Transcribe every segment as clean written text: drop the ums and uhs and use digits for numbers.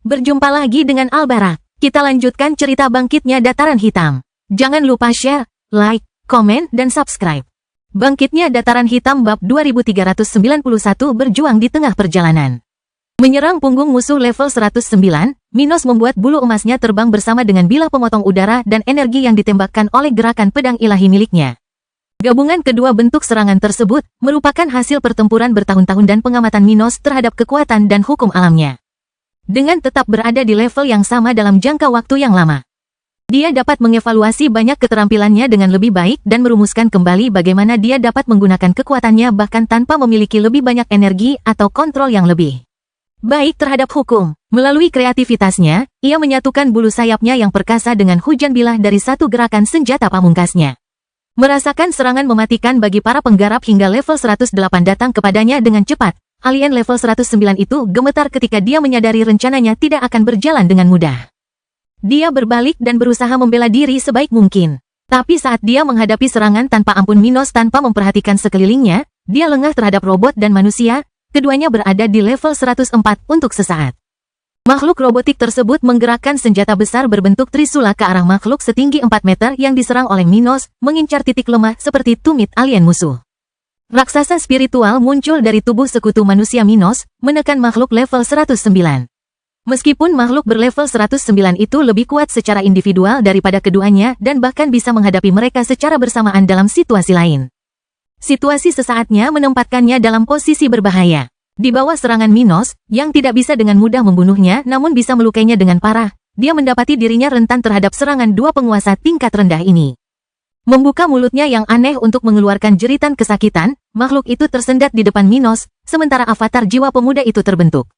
Berjumpa lagi dengan Albarak. Kita lanjutkan cerita bangkitnya Dataran Hitam. Jangan lupa share, like, komen, dan subscribe. Bangkitnya Dataran Hitam bab 2391 berjuang di tengah perjalanan. Menyerang punggung musuh level 109, Minos membuat bulu emasnya terbang bersama dengan bilah pemotong udara dan energi yang ditembakkan oleh gerakan pedang ilahi miliknya. Gabungan kedua bentuk serangan tersebut merupakan hasil pertempuran bertahun-tahun dan pengamatan Minos terhadap kekuatan dan hukum alamnya. Dengan tetap berada di level yang sama dalam jangka waktu yang lama, dia dapat mengevaluasi banyak keterampilannya dengan lebih baik dan merumuskan kembali bagaimana dia dapat menggunakan kekuatannya bahkan tanpa memiliki lebih banyak energi atau kontrol yang lebih baik terhadap hukum. Melalui kreativitasnya, ia menyatukan bulu sayapnya yang perkasa dengan hujan bilah dari satu gerakan senjata pamungkasnya. Merasakan serangan mematikan bagi para penggarap hingga level 108 datang kepadanya dengan cepat. Alien level 109 itu gemetar ketika dia menyadari rencananya tidak akan berjalan dengan mudah. Dia berbalik dan berusaha membela diri sebaik mungkin. Tapi saat dia menghadapi serangan tanpa ampun Minos tanpa memperhatikan sekelilingnya, dia lengah terhadap robot dan manusia, keduanya berada di level 104 untuk sesaat. Makhluk robotik tersebut menggerakkan senjata besar berbentuk trisula ke arah makhluk setinggi 4 meter yang diserang oleh Minos, mengincar titik lemah seperti tumit alien musuh. Raksasa spiritual muncul dari tubuh sekutu manusia Minos, menekan makhluk level 109. Meskipun makhluk berlevel 109 itu lebih kuat secara individual daripada keduanya dan bahkan bisa menghadapi mereka secara bersamaan dalam situasi lain. Situasi sesaatnya menempatkannya dalam posisi berbahaya. Di bawah serangan Minos, yang tidak bisa dengan mudah membunuhnya namun bisa melukainya dengan parah, dia mendapati dirinya rentan terhadap serangan dua penguasa tingkat rendah ini. Membuka mulutnya yang aneh untuk mengeluarkan jeritan kesakitan, makhluk itu tersendat di depan Minos, sementara avatar jiwa pemuda itu terbentuk.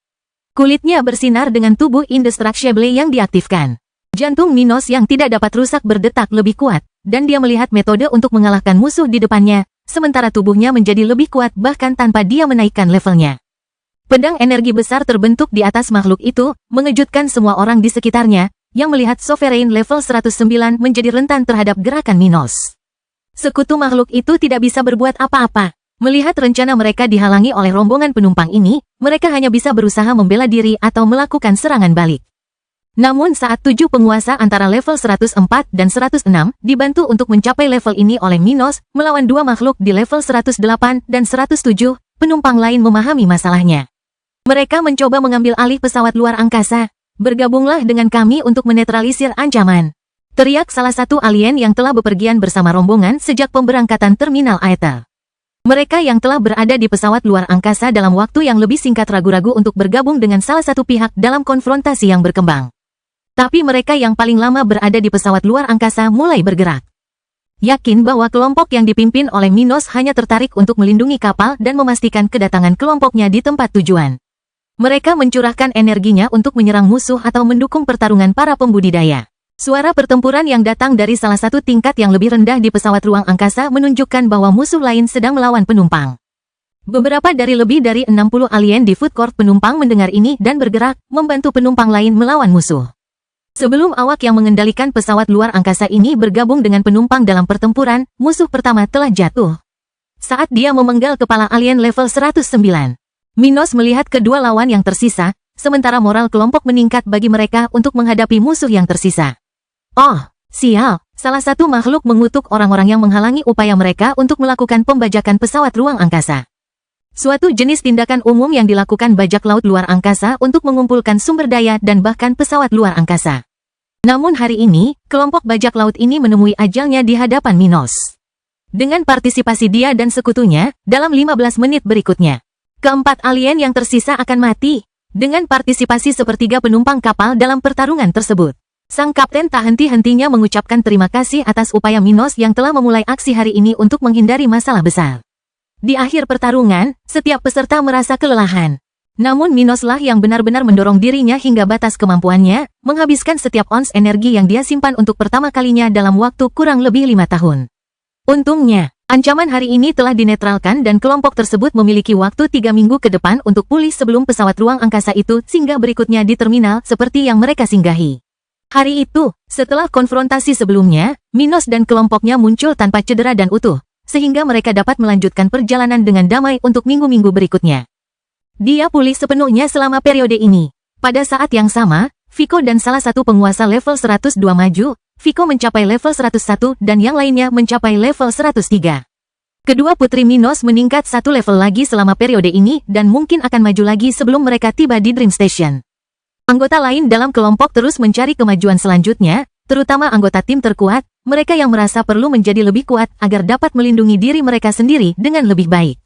Kulitnya bersinar dengan tubuh indestructible yang diaktifkan. Jantung Minos yang tidak dapat rusak berdetak lebih kuat, dan dia melihat metode untuk mengalahkan musuh di depannya, sementara tubuhnya menjadi lebih kuat bahkan tanpa dia menaikkan levelnya. Pedang energi besar terbentuk di atas makhluk itu, mengejutkan semua orang di sekitarnya, yang melihat Sovereign level 109 menjadi rentan terhadap gerakan Minos. Sekutu makhluk itu tidak bisa berbuat apa-apa. Melihat rencana mereka dihalangi oleh rombongan penumpang ini, mereka hanya bisa berusaha membela diri atau melakukan serangan balik. Namun saat 7 penguasa antara level 104 dan 106 dibantu untuk mencapai level ini oleh Minos, melawan dua makhluk di level 108 dan 107, penumpang lain memahami masalahnya. Mereka mencoba mengambil alih pesawat luar angkasa. Bergabunglah dengan kami untuk menetralisir ancaman. Teriak salah satu alien yang telah bepergian bersama rombongan sejak pemberangkatan terminal Aether. Mereka yang telah berada di pesawat luar angkasa dalam waktu yang lebih singkat ragu-ragu untuk bergabung dengan salah satu pihak dalam konfrontasi yang berkembang. Tapi mereka yang paling lama berada di pesawat luar angkasa mulai bergerak. Yakin bahwa kelompok yang dipimpin oleh Minos hanya tertarik untuk melindungi kapal dan memastikan kedatangan kelompoknya di tempat tujuan. Mereka mencurahkan energinya untuk menyerang musuh atau mendukung pertarungan para pembudidaya. Suara pertempuran yang datang dari salah satu tingkat yang lebih rendah di pesawat ruang angkasa menunjukkan bahwa musuh lain sedang melawan penumpang. Beberapa dari lebih dari 60 alien di food court penumpang mendengar ini dan bergerak, membantu penumpang lain melawan musuh. Sebelum awak yang mengendalikan pesawat luar angkasa ini bergabung dengan penumpang dalam pertempuran, musuh pertama telah jatuh. Saat dia memenggal kepala alien level 109. Minos melihat kedua lawan yang tersisa, sementara moral kelompok meningkat bagi mereka untuk menghadapi musuh yang tersisa. Oh, sial! Salah satu makhluk mengutuk orang-orang yang menghalangi upaya mereka untuk melakukan pembajakan pesawat ruang angkasa. Suatu jenis tindakan umum yang dilakukan bajak laut luar angkasa untuk mengumpulkan sumber daya dan bahkan pesawat luar angkasa. Namun hari ini, kelompok bajak laut ini menemui ajalnya di hadapan Minos. Dengan partisipasi dia dan sekutunya, dalam 15 menit berikutnya, keempat alien yang tersisa akan mati. Dengan partisipasi sepertiga penumpang kapal dalam pertarungan tersebut, sang kapten tak henti-hentinya mengucapkan terima kasih atas upaya Minos yang telah memulai aksi hari ini untuk menghindari masalah besar. Di akhir pertarungan, setiap peserta merasa kelelahan. Namun Minoslah yang benar-benar mendorong dirinya hingga batas kemampuannya, menghabiskan setiap ons energi yang dia simpan untuk pertama kalinya dalam waktu kurang lebih 5 tahun. Untungnya, ancaman hari ini telah dinetralkan dan kelompok tersebut memiliki waktu 3 minggu ke depan untuk pulih sebelum pesawat ruang angkasa itu singgah berikutnya di terminal seperti yang mereka singgahi. Hari itu, setelah konfrontasi sebelumnya, Minos dan kelompoknya muncul tanpa cedera dan utuh, sehingga mereka dapat melanjutkan perjalanan dengan damai untuk minggu-minggu berikutnya. Dia pulih sepenuhnya selama periode ini. Pada saat yang sama, Vico dan salah satu penguasa level 102 maju, Vico mencapai level 101 dan yang lainnya mencapai level 103. Kedua putri Minos meningkat satu level lagi selama periode ini dan mungkin akan maju lagi sebelum mereka tiba di Dream Station. Anggota lain dalam kelompok terus mencari kemajuan selanjutnya, terutama anggota tim terkuat, mereka yang merasa perlu menjadi lebih kuat agar dapat melindungi diri mereka sendiri dengan lebih baik.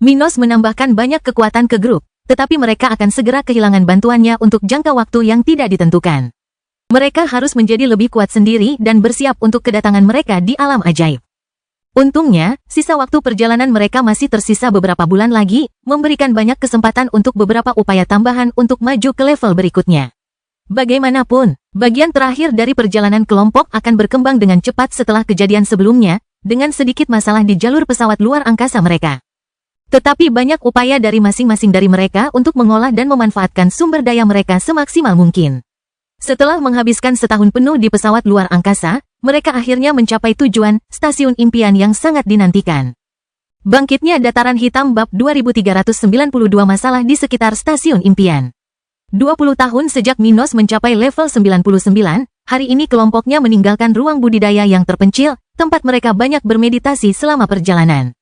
Minos menambahkan banyak kekuatan ke grup, tetapi mereka akan segera kehilangan bantuannya untuk jangka waktu yang tidak ditentukan. Mereka harus menjadi lebih kuat sendiri dan bersiap untuk kedatangan mereka di alam ajaib. Untungnya, sisa waktu perjalanan mereka masih tersisa beberapa bulan lagi, memberikan banyak kesempatan untuk beberapa upaya tambahan untuk maju ke level berikutnya. Bagaimanapun, bagian terakhir dari perjalanan kelompok akan berkembang dengan cepat setelah kejadian sebelumnya, dengan sedikit masalah di jalur pesawat luar angkasa mereka. Tetapi banyak upaya dari masing-masing dari mereka untuk mengolah dan memanfaatkan sumber daya mereka semaksimal mungkin. Setelah menghabiskan setahun penuh di pesawat luar angkasa, mereka akhirnya mencapai tujuan, stasiun impian yang sangat dinantikan. Bangkitnya Dataran Hitam Bab 2392 masalah di sekitar stasiun impian. 20 tahun sejak Minos mencapai level 99, hari ini kelompoknya meninggalkan ruang budidaya yang terpencil, tempat mereka banyak bermeditasi selama perjalanan.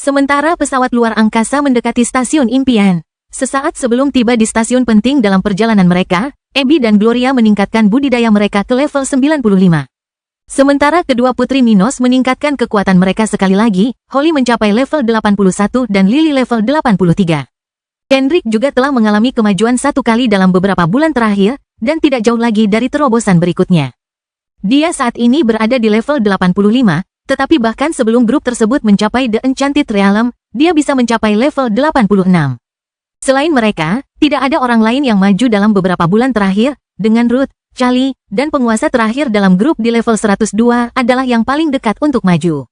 Sementara pesawat luar angkasa mendekati stasiun impian. Sesaat sebelum tiba di stasiun penting dalam perjalanan mereka, Abby dan Gloria meningkatkan budidaya mereka ke level 95. Sementara kedua putri Minos meningkatkan kekuatan mereka sekali lagi, Holly mencapai level 81 dan Lily level 83. Kendrick juga telah mengalami kemajuan satu kali dalam beberapa bulan terakhir, dan tidak jauh lagi dari terobosan berikutnya. Dia saat ini berada di level 85, tetapi bahkan sebelum grup tersebut mencapai The Enchanted Realm, dia bisa mencapai level 86. Selain mereka, tidak ada orang lain yang maju dalam beberapa bulan terakhir, dengan Ruth, Charlie, dan penguasa terakhir dalam grup di level 102 adalah yang paling dekat untuk maju.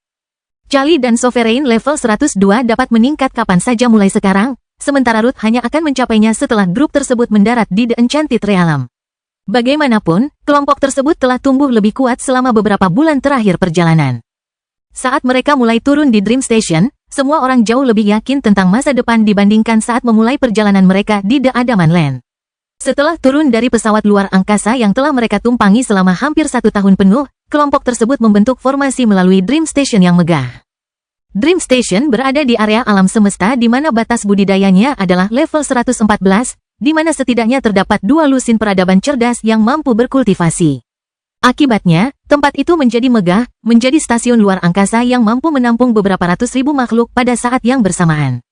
Charlie dan Sovereign level 102 dapat meningkat kapan saja mulai sekarang, sementara Ruth hanya akan mencapainya setelah grup tersebut mendarat di The Enchanted Realm. Bagaimanapun, kelompok tersebut telah tumbuh lebih kuat selama beberapa bulan terakhir perjalanan. Saat mereka mulai turun di Dream Station, semua orang jauh lebih yakin tentang masa depan dibandingkan saat memulai perjalanan mereka di The Adaman Land. Setelah turun dari pesawat luar angkasa yang telah mereka tumpangi selama hampir 1 tahun penuh, kelompok tersebut membentuk formasi melalui Dream Station yang megah. Dream Station berada di area alam semesta di mana batas budidayanya adalah level 114, di mana setidaknya terdapat 2 lusin peradaban cerdas yang mampu berkultivasi. Akibatnya, tempat itu menjadi megah, menjadi stasiun luar angkasa yang mampu menampung beberapa ratus ribu makhluk pada saat yang bersamaan.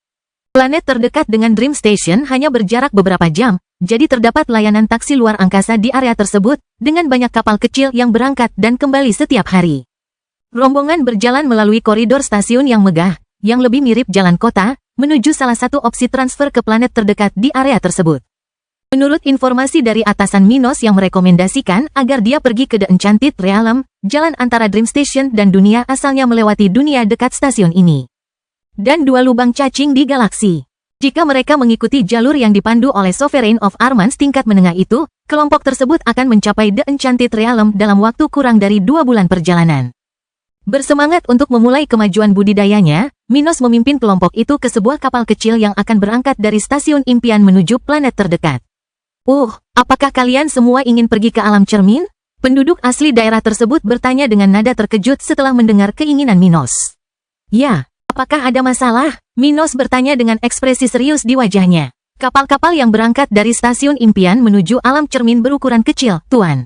Planet terdekat dengan Dream Station hanya berjarak beberapa jam, jadi terdapat layanan taksi luar angkasa di area tersebut, dengan banyak kapal kecil yang berangkat dan kembali setiap hari. Rombongan berjalan melalui koridor stasiun yang megah, yang lebih mirip jalan kota, menuju salah satu opsi transfer ke planet terdekat di area tersebut. Menurut informasi dari atasan Minos yang merekomendasikan agar dia pergi ke The Enchanted Realm, jalan antara Dream Station dan dunia asalnya melewati dunia dekat stasiun ini. Dan 2 lubang cacing di galaksi. Jika mereka mengikuti jalur yang dipandu oleh Sovereign of Armans tingkat menengah itu, kelompok tersebut akan mencapai The Enchanted Realm dalam waktu kurang dari 2 bulan perjalanan. Bersemangat untuk memulai kemajuan budidayanya, Minos memimpin kelompok itu ke sebuah kapal kecil yang akan berangkat dari stasiun impian menuju planet terdekat. Apakah kalian semua ingin pergi ke alam cermin? Penduduk asli daerah tersebut bertanya dengan nada terkejut setelah mendengar keinginan Minos. Ya, apakah ada masalah? Minos bertanya dengan ekspresi serius di wajahnya. Kapal-kapal yang berangkat dari stasiun impian menuju alam cermin berukuran kecil, Tuan.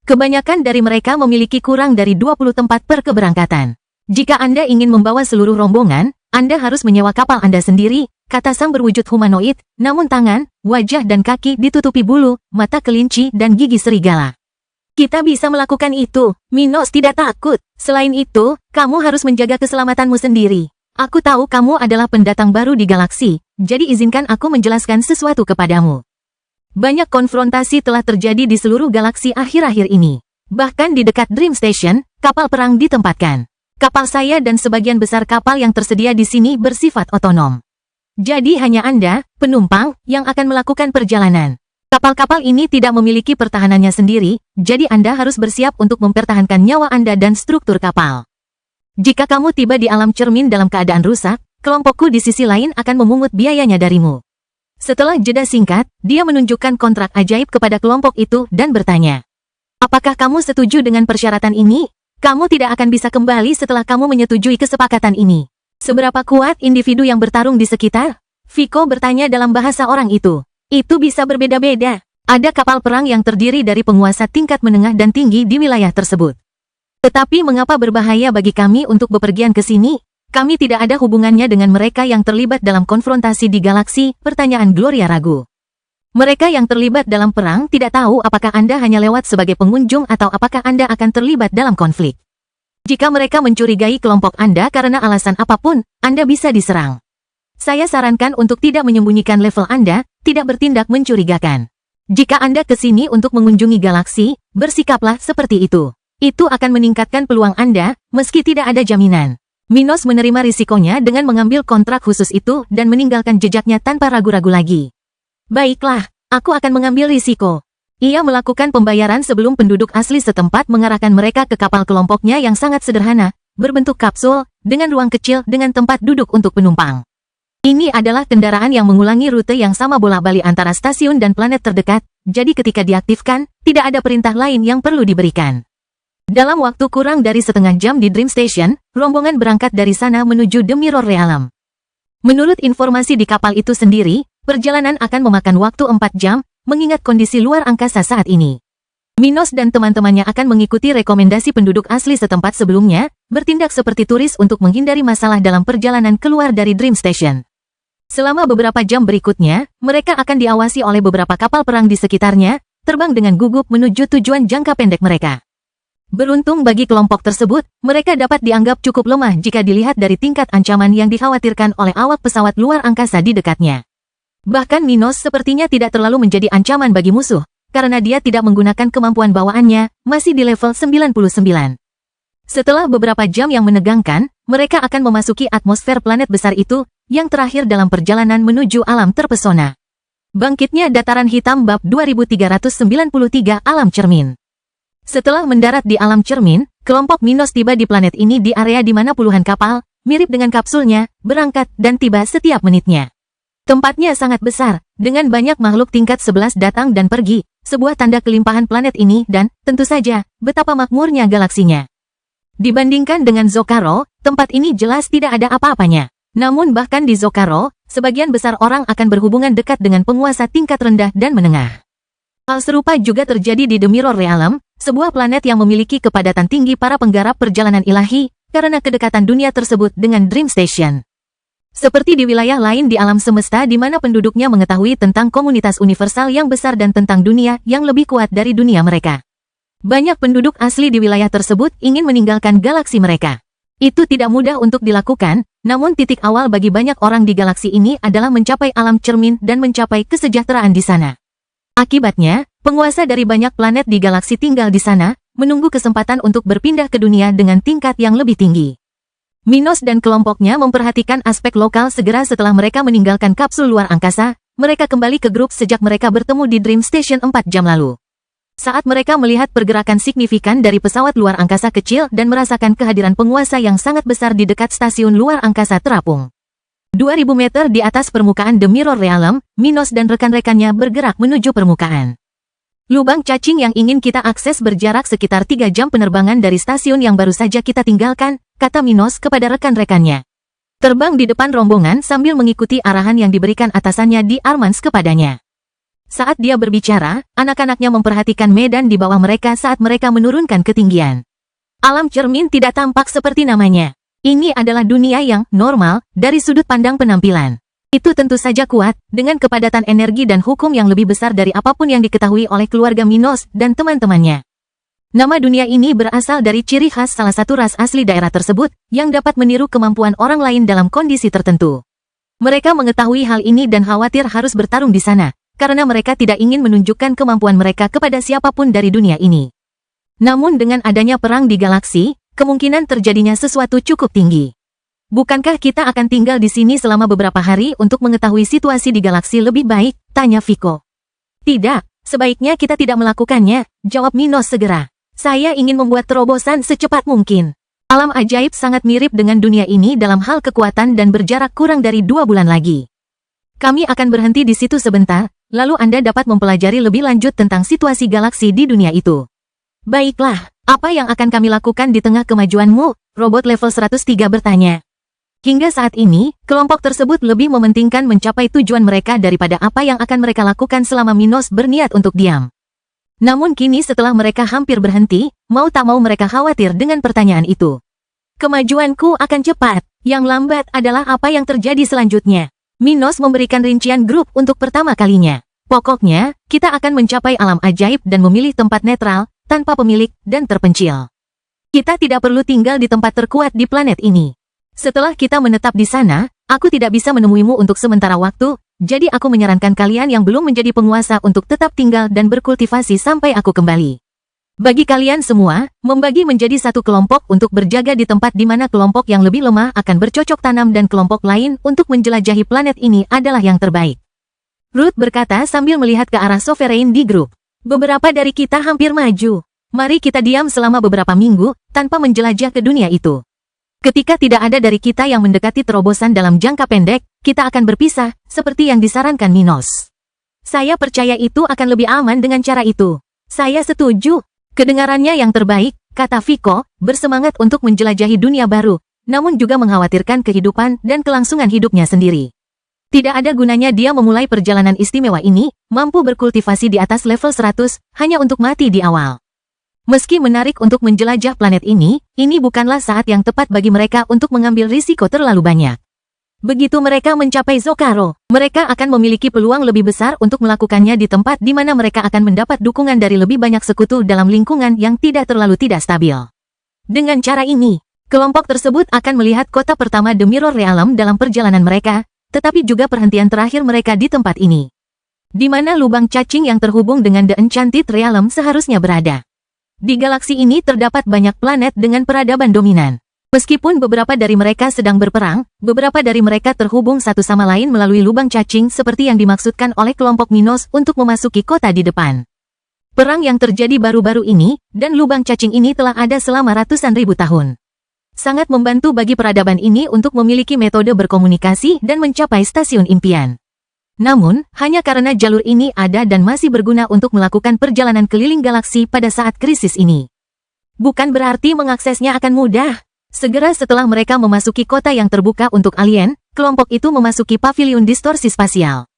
Kebanyakan dari mereka memiliki kurang dari 20 tempat per keberangkatan. Jika Anda ingin membawa seluruh rombongan, Anda harus menyewa kapal Anda sendiri, kata sang berwujud humanoid, namun tangan, wajah dan kaki ditutupi bulu, mata kelinci dan gigi serigala. Kita bisa melakukan itu, Minos tidak takut. Selain itu, kamu harus menjaga keselamatanmu sendiri. Aku tahu kamu adalah pendatang baru di galaksi, jadi izinkan aku menjelaskan sesuatu kepadamu. Banyak konfrontasi telah terjadi di seluruh galaksi akhir-akhir ini. Bahkan di dekat Dream Station, kapal perang ditempatkan. Kapal saya dan sebagian besar kapal yang tersedia di sini bersifat otonom. Jadi hanya Anda, penumpang, yang akan melakukan perjalanan. Kapal-kapal ini tidak memiliki pertahanannya sendiri, jadi Anda harus bersiap untuk mempertahankan nyawa Anda dan struktur kapal. Jika kamu tiba di alam cermin dalam keadaan rusak, kelompokku di sisi lain akan memungut biayanya darimu. Setelah jeda singkat, dia menunjukkan kontrak ajaib kepada kelompok itu dan bertanya, "Apakah kamu setuju dengan persyaratan ini? Kamu tidak akan bisa kembali setelah kamu menyetujui kesepakatan ini." "Seberapa kuat individu yang bertarung di sekitar?" Viko bertanya dalam bahasa orang itu. "Itu bisa berbeda-beda. Ada kapal perang yang terdiri dari penguasa tingkat menengah dan tinggi di wilayah tersebut. Tetapi mengapa berbahaya bagi kami untuk bepergian ke sini? Kami tidak ada hubungannya dengan mereka yang terlibat dalam konfrontasi di galaksi," pertanyaan Gloria ragu. "Mereka yang terlibat dalam perang tidak tahu apakah Anda hanya lewat sebagai pengunjung atau apakah Anda akan terlibat dalam konflik. Jika mereka mencurigai kelompok Anda karena alasan apapun, Anda bisa diserang. Saya sarankan untuk tidak menyembunyikan level Anda, tidak bertindak mencurigakan. Jika Anda ke sini untuk mengunjungi galaksi, bersikaplah seperti itu. Itu akan meningkatkan peluang Anda, meski tidak ada jaminan." Minos menerima risikonya dengan mengambil kontrak khusus itu dan meninggalkan jejaknya tanpa ragu-ragu lagi. "Baiklah, aku akan mengambil risiko." Ia melakukan pembayaran sebelum penduduk asli setempat mengarahkan mereka ke kapal kelompoknya yang sangat sederhana, berbentuk kapsul, dengan ruang kecil dengan tempat duduk untuk penumpang. Ini adalah kendaraan yang mengulangi rute yang sama bolak-balik antara stasiun dan planet terdekat, jadi ketika diaktifkan, tidak ada perintah lain yang perlu diberikan. Dalam waktu kurang dari setengah jam di Dream Station, rombongan berangkat dari sana menuju The Mirror Realm. Menurut informasi di kapal itu sendiri, perjalanan akan memakan waktu 4 jam, mengingat kondisi luar angkasa saat ini. Minos dan teman-temannya akan mengikuti rekomendasi penduduk asli setempat sebelumnya, bertindak seperti turis untuk menghindari masalah dalam perjalanan keluar dari Dream Station. Selama beberapa jam berikutnya, mereka akan diawasi oleh beberapa kapal perang di sekitarnya, terbang dengan gugup menuju tujuan jangka pendek mereka. Beruntung bagi kelompok tersebut, mereka dapat dianggap cukup lemah jika dilihat dari tingkat ancaman yang dikhawatirkan oleh awak pesawat luar angkasa di dekatnya. Bahkan Minos sepertinya tidak terlalu menjadi ancaman bagi musuh, karena dia tidak menggunakan kemampuan bawaannya, masih di level 99. Setelah beberapa jam yang menegangkan, mereka akan memasuki atmosfer planet besar itu, yang terakhir dalam perjalanan menuju alam terpesona. Bangkitnya Dataran Hitam Bab 2393 Alam Cermin. Setelah mendarat di alam cermin, kelompok Minos tiba di planet ini di area di mana puluhan kapal, mirip dengan kapsulnya, berangkat dan tiba setiap menitnya. Tempatnya sangat besar, dengan banyak makhluk tingkat 11 datang dan pergi, sebuah tanda kelimpahan planet ini dan, tentu saja, betapa makmurnya galaksinya. Dibandingkan dengan Zokaro, tempat ini jelas tidak ada apa-apanya. Namun bahkan di Zokaro, sebagian besar orang akan berhubungan dekat dengan penguasa tingkat rendah dan menengah. Hal serupa juga terjadi di The Mirror Realm, sebuah planet yang memiliki kepadatan tinggi para penggarap perjalanan ilahi, karena kedekatan dunia tersebut dengan Dream Station. Seperti di wilayah lain di alam semesta di mana penduduknya mengetahui tentang komunitas universal yang besar dan tentang dunia yang lebih kuat dari dunia mereka. Banyak penduduk asli di wilayah tersebut ingin meninggalkan galaksi mereka. Itu tidak mudah untuk dilakukan, namun titik awal bagi banyak orang di galaksi ini adalah mencapai alam cermin dan mencapai kesejahteraan di sana. Akibatnya, penguasa dari banyak planet di galaksi tinggal di sana, menunggu kesempatan untuk berpindah ke dunia dengan tingkat yang lebih tinggi. Minos dan kelompoknya memperhatikan aspek lokal segera setelah mereka meninggalkan kapsul luar angkasa, mereka kembali ke grup sejak mereka bertemu di Dream Station 4 jam lalu. Saat mereka melihat pergerakan signifikan dari pesawat luar angkasa kecil dan merasakan kehadiran penguasa yang sangat besar di dekat stasiun luar angkasa terapung. 2000 meter di atas permukaan The Mirror Realm, Minos dan rekan-rekannya bergerak menuju permukaan. Lubang cacing yang ingin kita akses berjarak sekitar 3 jam penerbangan dari stasiun yang baru saja kita tinggalkan, kata Minos kepada rekan-rekannya. Terbang di depan rombongan sambil mengikuti arahan yang diberikan atasannya di Armans kepadanya. Saat dia berbicara, anak-anaknya memperhatikan medan di bawah mereka saat mereka menurunkan ketinggian. Alam cermin tidak tampak seperti namanya. Ini adalah dunia yang normal dari sudut pandang penampilan. Itu tentu saja kuat, dengan kepadatan energi dan hukum yang lebih besar dari apapun yang diketahui oleh keluarga Minos dan teman-temannya. Nama dunia ini berasal dari ciri khas salah satu ras asli daerah tersebut, yang dapat meniru kemampuan orang lain dalam kondisi tertentu. Mereka mengetahui hal ini dan khawatir harus bertarung di sana, karena mereka tidak ingin menunjukkan kemampuan mereka kepada siapapun dari dunia ini. Namun dengan adanya perang di galaksi, kemungkinan terjadinya sesuatu cukup tinggi. Bukankah kita akan tinggal di sini selama beberapa hari untuk mengetahui situasi di galaksi lebih baik? Tanya Viko. Tidak, sebaiknya kita tidak melakukannya, jawab Minos segera. Saya ingin membuat terobosan secepat mungkin. Alam ajaib sangat mirip dengan dunia ini dalam hal kekuatan dan berjarak kurang dari 2 bulan lagi. Kami akan berhenti di situ sebentar, lalu Anda dapat mempelajari lebih lanjut tentang situasi galaksi di dunia itu. Baiklah, apa yang akan kami lakukan di tengah kemajuanmu? Robot level 103 bertanya. Hingga saat ini, kelompok tersebut lebih mementingkan mencapai tujuan mereka daripada apa yang akan mereka lakukan selama Minos berniat untuk diam. Namun kini setelah mereka hampir berhenti, mau tak mau mereka khawatir dengan pertanyaan itu. Kemajuanku akan cepat, yang lambat adalah apa yang terjadi selanjutnya. Minos memberikan rincian grup untuk pertama kalinya. Pokoknya, kita akan mencapai alam ajaib dan memilih tempat netral, tanpa pemilik, dan terpencil. Kita tidak perlu tinggal di tempat terkuat di planet ini. Setelah kita menetap di sana, aku tidak bisa menemuimu untuk sementara waktu, jadi aku menyarankan kalian yang belum menjadi penguasa untuk tetap tinggal dan berkultivasi sampai aku kembali. Bagi kalian semua, membagi menjadi satu kelompok untuk berjaga di tempat di mana kelompok yang lebih lemah akan bercocok tanam dan kelompok lain untuk menjelajahi planet ini adalah yang terbaik. Ruth berkata sambil melihat ke arah Sovereign di grup. Beberapa dari kita hampir maju. Mari kita diam selama beberapa minggu, tanpa menjelajah ke dunia itu. Ketika tidak ada dari kita yang mendekati terobosan dalam jangka pendek, kita akan berpisah, seperti yang disarankan Minos. Saya percaya itu akan lebih aman dengan cara itu. Saya setuju. Kedengarannya yang terbaik, kata Viko, bersemangat untuk menjelajahi dunia baru, namun juga mengkhawatirkan kehidupan dan kelangsungan hidupnya sendiri. Tidak ada gunanya dia memulai perjalanan istimewa ini, mampu berkultivasi di atas level 100, hanya untuk mati di awal. Meski menarik untuk menjelajah planet ini bukanlah saat yang tepat bagi mereka untuk mengambil risiko terlalu banyak. Begitu mereka mencapai Zokaro, mereka akan memiliki peluang lebih besar untuk melakukannya di tempat di mana mereka akan mendapat dukungan dari lebih banyak sekutu dalam lingkungan yang tidak terlalu tidak stabil. Dengan cara ini, kelompok tersebut akan melihat kota pertama The Mirror Realm dalam perjalanan mereka, tetapi juga perhentian terakhir mereka di tempat ini. Di mana lubang cacing yang terhubung dengan The Enchanted Realm seharusnya berada. Di galaksi ini terdapat banyak planet dengan peradaban dominan. Meskipun beberapa dari mereka sedang berperang, beberapa dari mereka terhubung satu sama lain melalui lubang cacing seperti yang dimaksudkan oleh kelompok Minos untuk memasuki kota di depan. Perang yang terjadi baru-baru ini, dan lubang cacing ini telah ada selama ratusan ribu tahun. Sangat membantu bagi peradaban ini untuk memiliki metode berkomunikasi dan mencapai stasiun impian. Namun, hanya karena jalur ini ada dan masih berguna untuk melakukan perjalanan keliling galaksi pada saat krisis ini. Bukan berarti mengaksesnya akan mudah. Segera setelah mereka memasuki kota yang terbuka untuk alien, kelompok itu memasuki pavilion distorsi spasial.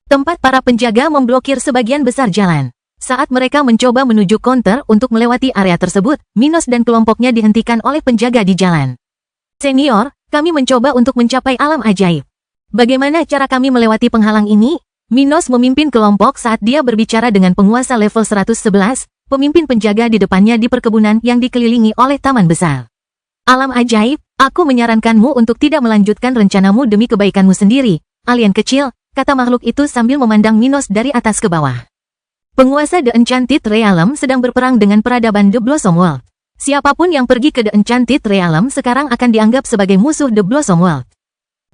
Tempat para penjaga memblokir sebagian besar jalan. Saat mereka mencoba menuju counter untuk melewati area tersebut, Minos dan kelompoknya dihentikan oleh penjaga di jalan. Senior, kami mencoba untuk mencapai alam ajaib. Bagaimana cara kami melewati penghalang ini? Minos memimpin kelompok saat dia berbicara dengan penguasa level 111, pemimpin penjaga di depannya di perkebunan yang dikelilingi oleh taman besar. Alam ajaib, aku menyarankanmu untuk tidak melanjutkan rencanamu demi kebaikanmu sendiri, alien kecil, kata makhluk itu sambil memandang Minos dari atas ke bawah. Penguasa The Enchanted Realm sedang berperang dengan peradaban The Blossom World. Siapapun yang pergi ke The Enchanted Realm sekarang akan dianggap sebagai musuh The Blossom World.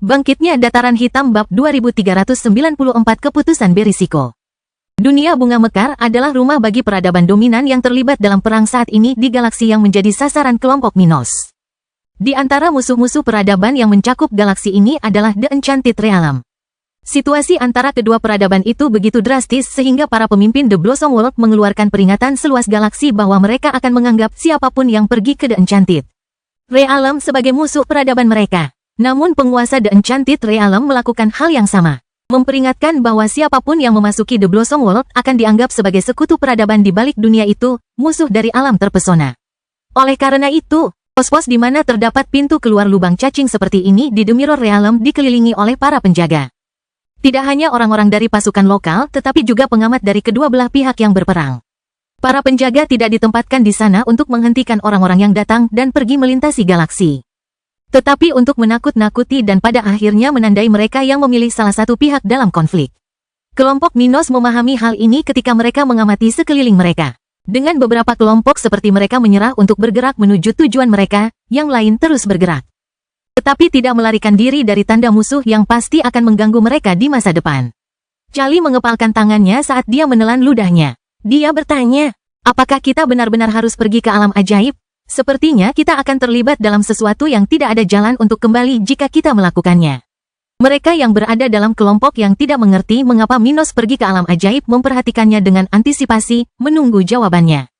Bangkitnya Dataran Hitam bab 2394 keputusan berisiko. Dunia bunga mekar adalah rumah bagi peradaban dominan yang terlibat dalam perang saat ini di galaksi yang menjadi sasaran kelompok Minos. Di antara musuh-musuh peradaban yang mencakup galaksi ini adalah The Enchanted Realm. Situasi antara kedua peradaban itu begitu drastis sehingga para pemimpin The Blossom World mengeluarkan peringatan seluas galaksi bahwa mereka akan menganggap siapapun yang pergi ke The Enchanted Realm sebagai musuh peradaban mereka. Namun penguasa The Enchanted Realm melakukan hal yang sama. Memperingatkan bahwa siapapun yang memasuki The Blossom World akan dianggap sebagai sekutu peradaban di balik dunia itu, musuh dari alam terpesona. Oleh karena itu, pos-pos di mana terdapat pintu keluar lubang cacing seperti ini di The Mirror Realm dikelilingi oleh para penjaga. Tidak hanya orang-orang dari pasukan lokal, tetapi juga pengamat dari kedua belah pihak yang berperang. Para penjaga tidak ditempatkan di sana untuk menghentikan orang-orang yang datang dan pergi melintasi galaksi. Tetapi untuk menakut-nakuti dan pada akhirnya menandai mereka yang memilih salah satu pihak dalam konflik. Kelompok Minos memahami hal ini ketika mereka mengamati sekeliling mereka. Dengan beberapa kelompok seperti mereka menyerah untuk bergerak menuju tujuan mereka, yang lain terus bergerak. Tetapi tidak melarikan diri dari tanda musuh yang pasti akan mengganggu mereka di masa depan. Charlie mengepalkan tangannya saat dia menelan ludahnya. Dia bertanya, apakah kita benar-benar harus pergi ke alam ajaib? Sepertinya kita akan terlibat dalam sesuatu yang tidak ada jalan untuk kembali jika kita melakukannya. Mereka yang berada dalam kelompok yang tidak mengerti mengapa Minos pergi ke alam ajaib memperhatikannya dengan antisipasi, menunggu jawabannya.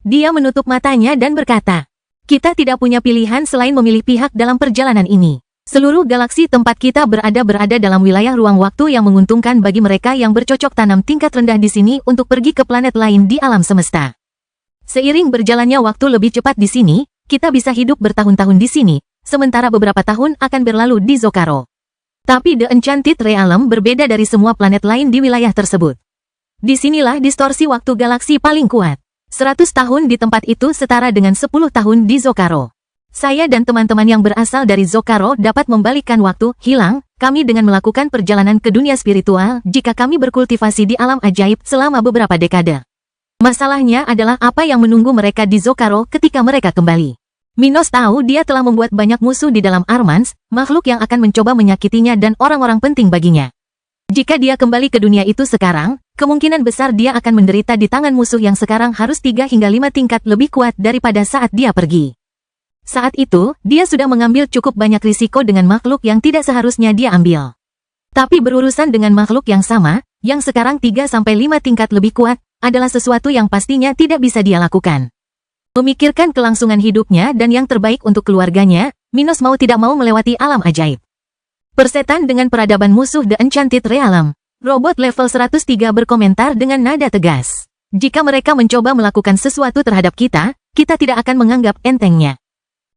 Dia menutup matanya dan berkata, "Kita tidak punya pilihan selain memilih pihak dalam perjalanan ini. Seluruh galaksi tempat kita berada dalam wilayah ruang waktu yang menguntungkan bagi mereka yang bercocok tanam tingkat rendah di sini untuk pergi ke planet lain di alam semesta. Seiring berjalannya waktu lebih cepat di sini, kita bisa hidup bertahun-tahun di sini, sementara beberapa tahun akan berlalu di Zocaro. Tapi The Enchanted Realm berbeda dari semua planet lain di wilayah tersebut. Disinilah distorsi waktu galaksi paling kuat. 100 tahun di tempat itu setara dengan 10 tahun di Zocaro. Saya dan teman-teman yang berasal dari Zocaro dapat membalikkan waktu hilang kami dengan melakukan perjalanan ke dunia spiritual jika kami berkultivasi di alam ajaib selama beberapa dekade. Masalahnya adalah apa yang menunggu mereka di Zocaro ketika mereka kembali. Minos tahu dia telah membuat banyak musuh di dalam Armans, makhluk yang akan mencoba menyakitinya dan orang-orang penting baginya. Jika dia kembali ke dunia itu sekarang, kemungkinan besar dia akan menderita di tangan musuh yang sekarang harus 3 hingga 5 tingkat lebih kuat daripada saat dia pergi. Saat itu, dia sudah mengambil cukup banyak risiko dengan makhluk yang tidak seharusnya dia ambil. Tapi berurusan dengan makhluk yang sama, yang sekarang 3-5 tingkat lebih kuat, adalah sesuatu yang pastinya tidak bisa dia lakukan. Memikirkan kelangsungan hidupnya dan yang terbaik untuk keluarganya, Minos mau tidak mau melewati alam ajaib. Persetan dengan peradaban musuh The Enchanted Realm. Robot level 103 berkomentar dengan nada tegas. Jika mereka mencoba melakukan sesuatu terhadap kita, kita tidak akan menganggap entengnya.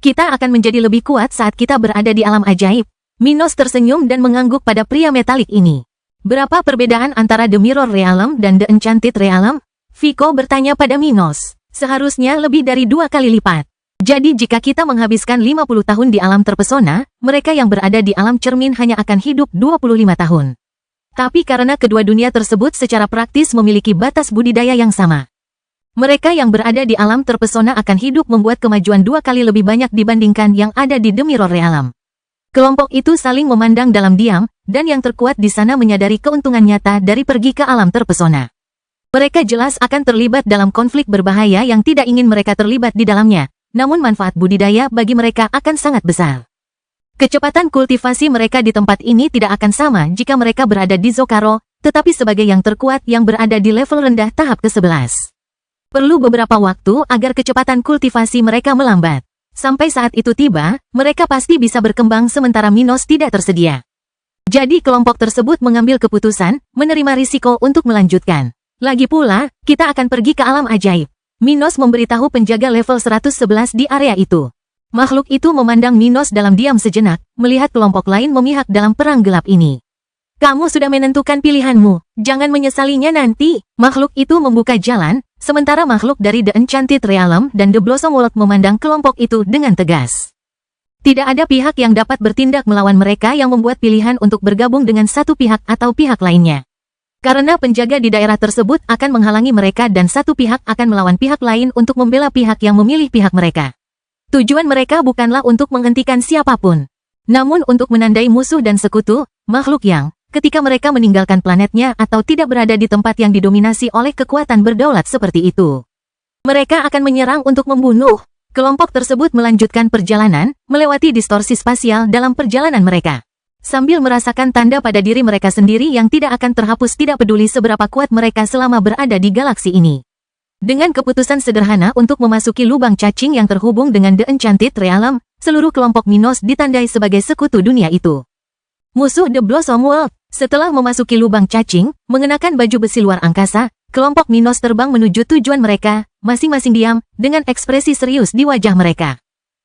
Kita akan menjadi lebih kuat saat kita berada di alam ajaib. Minos tersenyum dan mengangguk pada pria metalik ini. Berapa perbedaan antara The Mirror Realm dan The Enchanted Realm? Vico bertanya pada Minos. Seharusnya lebih dari 2 kali lipat. Jadi jika kita menghabiskan 50 tahun di alam terpesona, mereka yang berada di alam cermin hanya akan hidup 25 tahun. Tapi karena kedua dunia tersebut secara praktis memiliki batas budidaya yang sama. Mereka yang berada di alam terpesona akan hidup membuat kemajuan 2 kali lebih banyak dibandingkan yang ada di The Mirror Realm. Kelompok itu saling memandang dalam diam, dan yang terkuat di sana menyadari keuntungan nyata dari pergi ke alam terpesona. Mereka jelas akan terlibat dalam konflik berbahaya yang tidak ingin mereka terlibat di dalamnya, namun manfaat budidaya bagi mereka akan sangat besar. Kecepatan kultivasi mereka di tempat ini tidak akan sama jika mereka berada di Zocaro, tetapi sebagai yang terkuat yang berada di level rendah tahap ke-11. Perlu beberapa waktu agar kecepatan kultivasi mereka melambat. Sampai saat itu tiba, mereka pasti bisa berkembang sementara Minos tidak tersedia. Jadi kelompok tersebut mengambil keputusan, menerima risiko untuk melanjutkan. Lagi pula, kita akan pergi ke alam ajaib. Minos memberitahu penjaga level 111 di area itu. Makhluk itu memandang Minos dalam diam sejenak, melihat kelompok lain memihak dalam perang gelap ini. Kamu sudah menentukan pilihanmu, jangan menyesalinya nanti. Makhluk itu membuka jalan, sementara makhluk dari The Enchanted Realm dan The Blossom World memandang kelompok itu dengan tegas. Tidak ada pihak yang dapat bertindak melawan mereka yang membuat pilihan untuk bergabung dengan satu pihak atau pihak lainnya. Karena penjaga di daerah tersebut akan menghalangi mereka dan satu pihak akan melawan pihak lain untuk membela pihak yang memilih pihak mereka. Tujuan mereka bukanlah untuk menghentikan siapapun, namun untuk menandai musuh dan sekutu, makhluk yang, ketika mereka meninggalkan planetnya atau tidak berada di tempat yang didominasi oleh kekuatan berdaulat seperti itu. Mereka akan menyerang untuk membunuh. Kelompok tersebut melanjutkan perjalanan, melewati distorsi spasial dalam perjalanan mereka. Sambil merasakan tanda pada diri mereka sendiri yang tidak akan terhapus tidak peduli seberapa kuat mereka selama berada di galaksi ini. Dengan keputusan sederhana untuk memasuki lubang cacing yang terhubung dengan The Enchanted Realm, seluruh kelompok Minos ditandai sebagai sekutu dunia itu. Musuh The Blossom World, setelah memasuki lubang cacing, mengenakan baju besi luar angkasa, kelompok Minos terbang menuju tujuan mereka, masing-masing diam, dengan ekspresi serius di wajah mereka.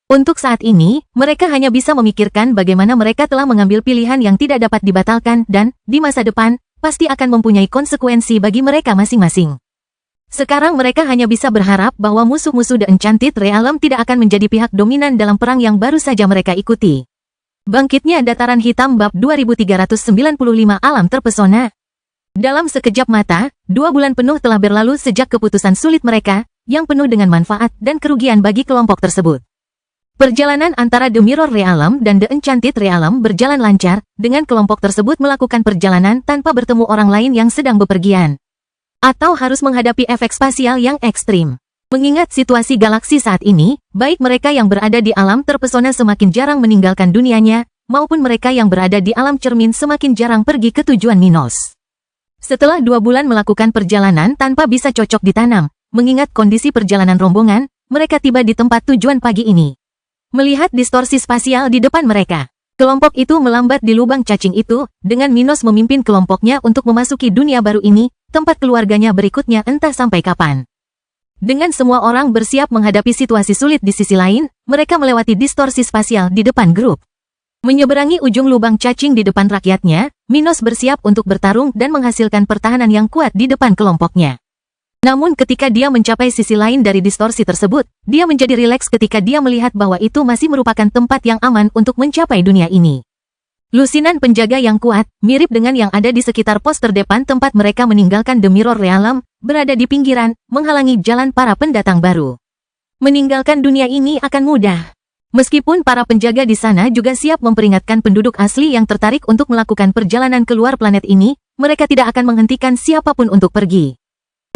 Untuk saat ini, mereka hanya bisa memikirkan bagaimana mereka telah mengambil pilihan yang tidak dapat dibatalkan dan, di masa depan, pasti akan mempunyai konsekuensi bagi mereka masing-masing. Sekarang mereka hanya bisa berharap bahwa musuh-musuh The Enchanted Realm tidak akan menjadi pihak dominan dalam perang yang baru saja mereka ikuti. Bangkitnya Dataran Hitam Bab 2395 Alam Terpesona. Dalam sekejap mata, 2 bulan penuh telah berlalu sejak keputusan sulit mereka, yang penuh dengan manfaat dan kerugian bagi kelompok tersebut. Perjalanan antara The Mirror Realm dan The Enchanted Realm berjalan lancar, dengan kelompok tersebut melakukan perjalanan tanpa bertemu orang lain yang sedang bepergian. Atau harus menghadapi efek spasial yang ekstrim. Mengingat situasi galaksi saat ini, baik mereka yang berada di alam terpesona semakin jarang meninggalkan dunianya, maupun mereka yang berada di alam cermin semakin jarang pergi ke tujuan Minos. Setelah 2 bulan melakukan perjalanan tanpa bisa cocok ditanam, mengingat kondisi perjalanan rombongan, mereka tiba di tempat tujuan pagi ini. Melihat distorsi spasial di depan mereka, kelompok itu melambat di lubang cacing itu, dengan Minos memimpin kelompoknya untuk memasuki dunia baru ini, tempat keluarganya berikutnya entah sampai kapan. Dengan semua orang bersiap menghadapi situasi sulit di sisi lain, mereka melewati distorsi spasial di depan grup. Menyeberangi ujung lubang cacing di depan rakyatnya, Minos bersiap untuk bertarung dan menghasilkan pertahanan yang kuat di depan kelompoknya. Namun ketika dia mencapai sisi lain dari distorsi tersebut, dia menjadi rileks ketika dia melihat bahwa itu masih merupakan tempat yang aman untuk mencapai dunia ini. Lusinan penjaga yang kuat, mirip dengan yang ada di sekitar pos terdepan tempat mereka meninggalkan The Mirror Realm, berada di pinggiran, menghalangi jalan para pendatang baru. Meninggalkan dunia ini akan mudah. Meskipun para penjaga di sana juga siap memperingatkan penduduk asli yang tertarik untuk melakukan perjalanan keluar planet ini, mereka tidak akan menghentikan siapapun untuk pergi.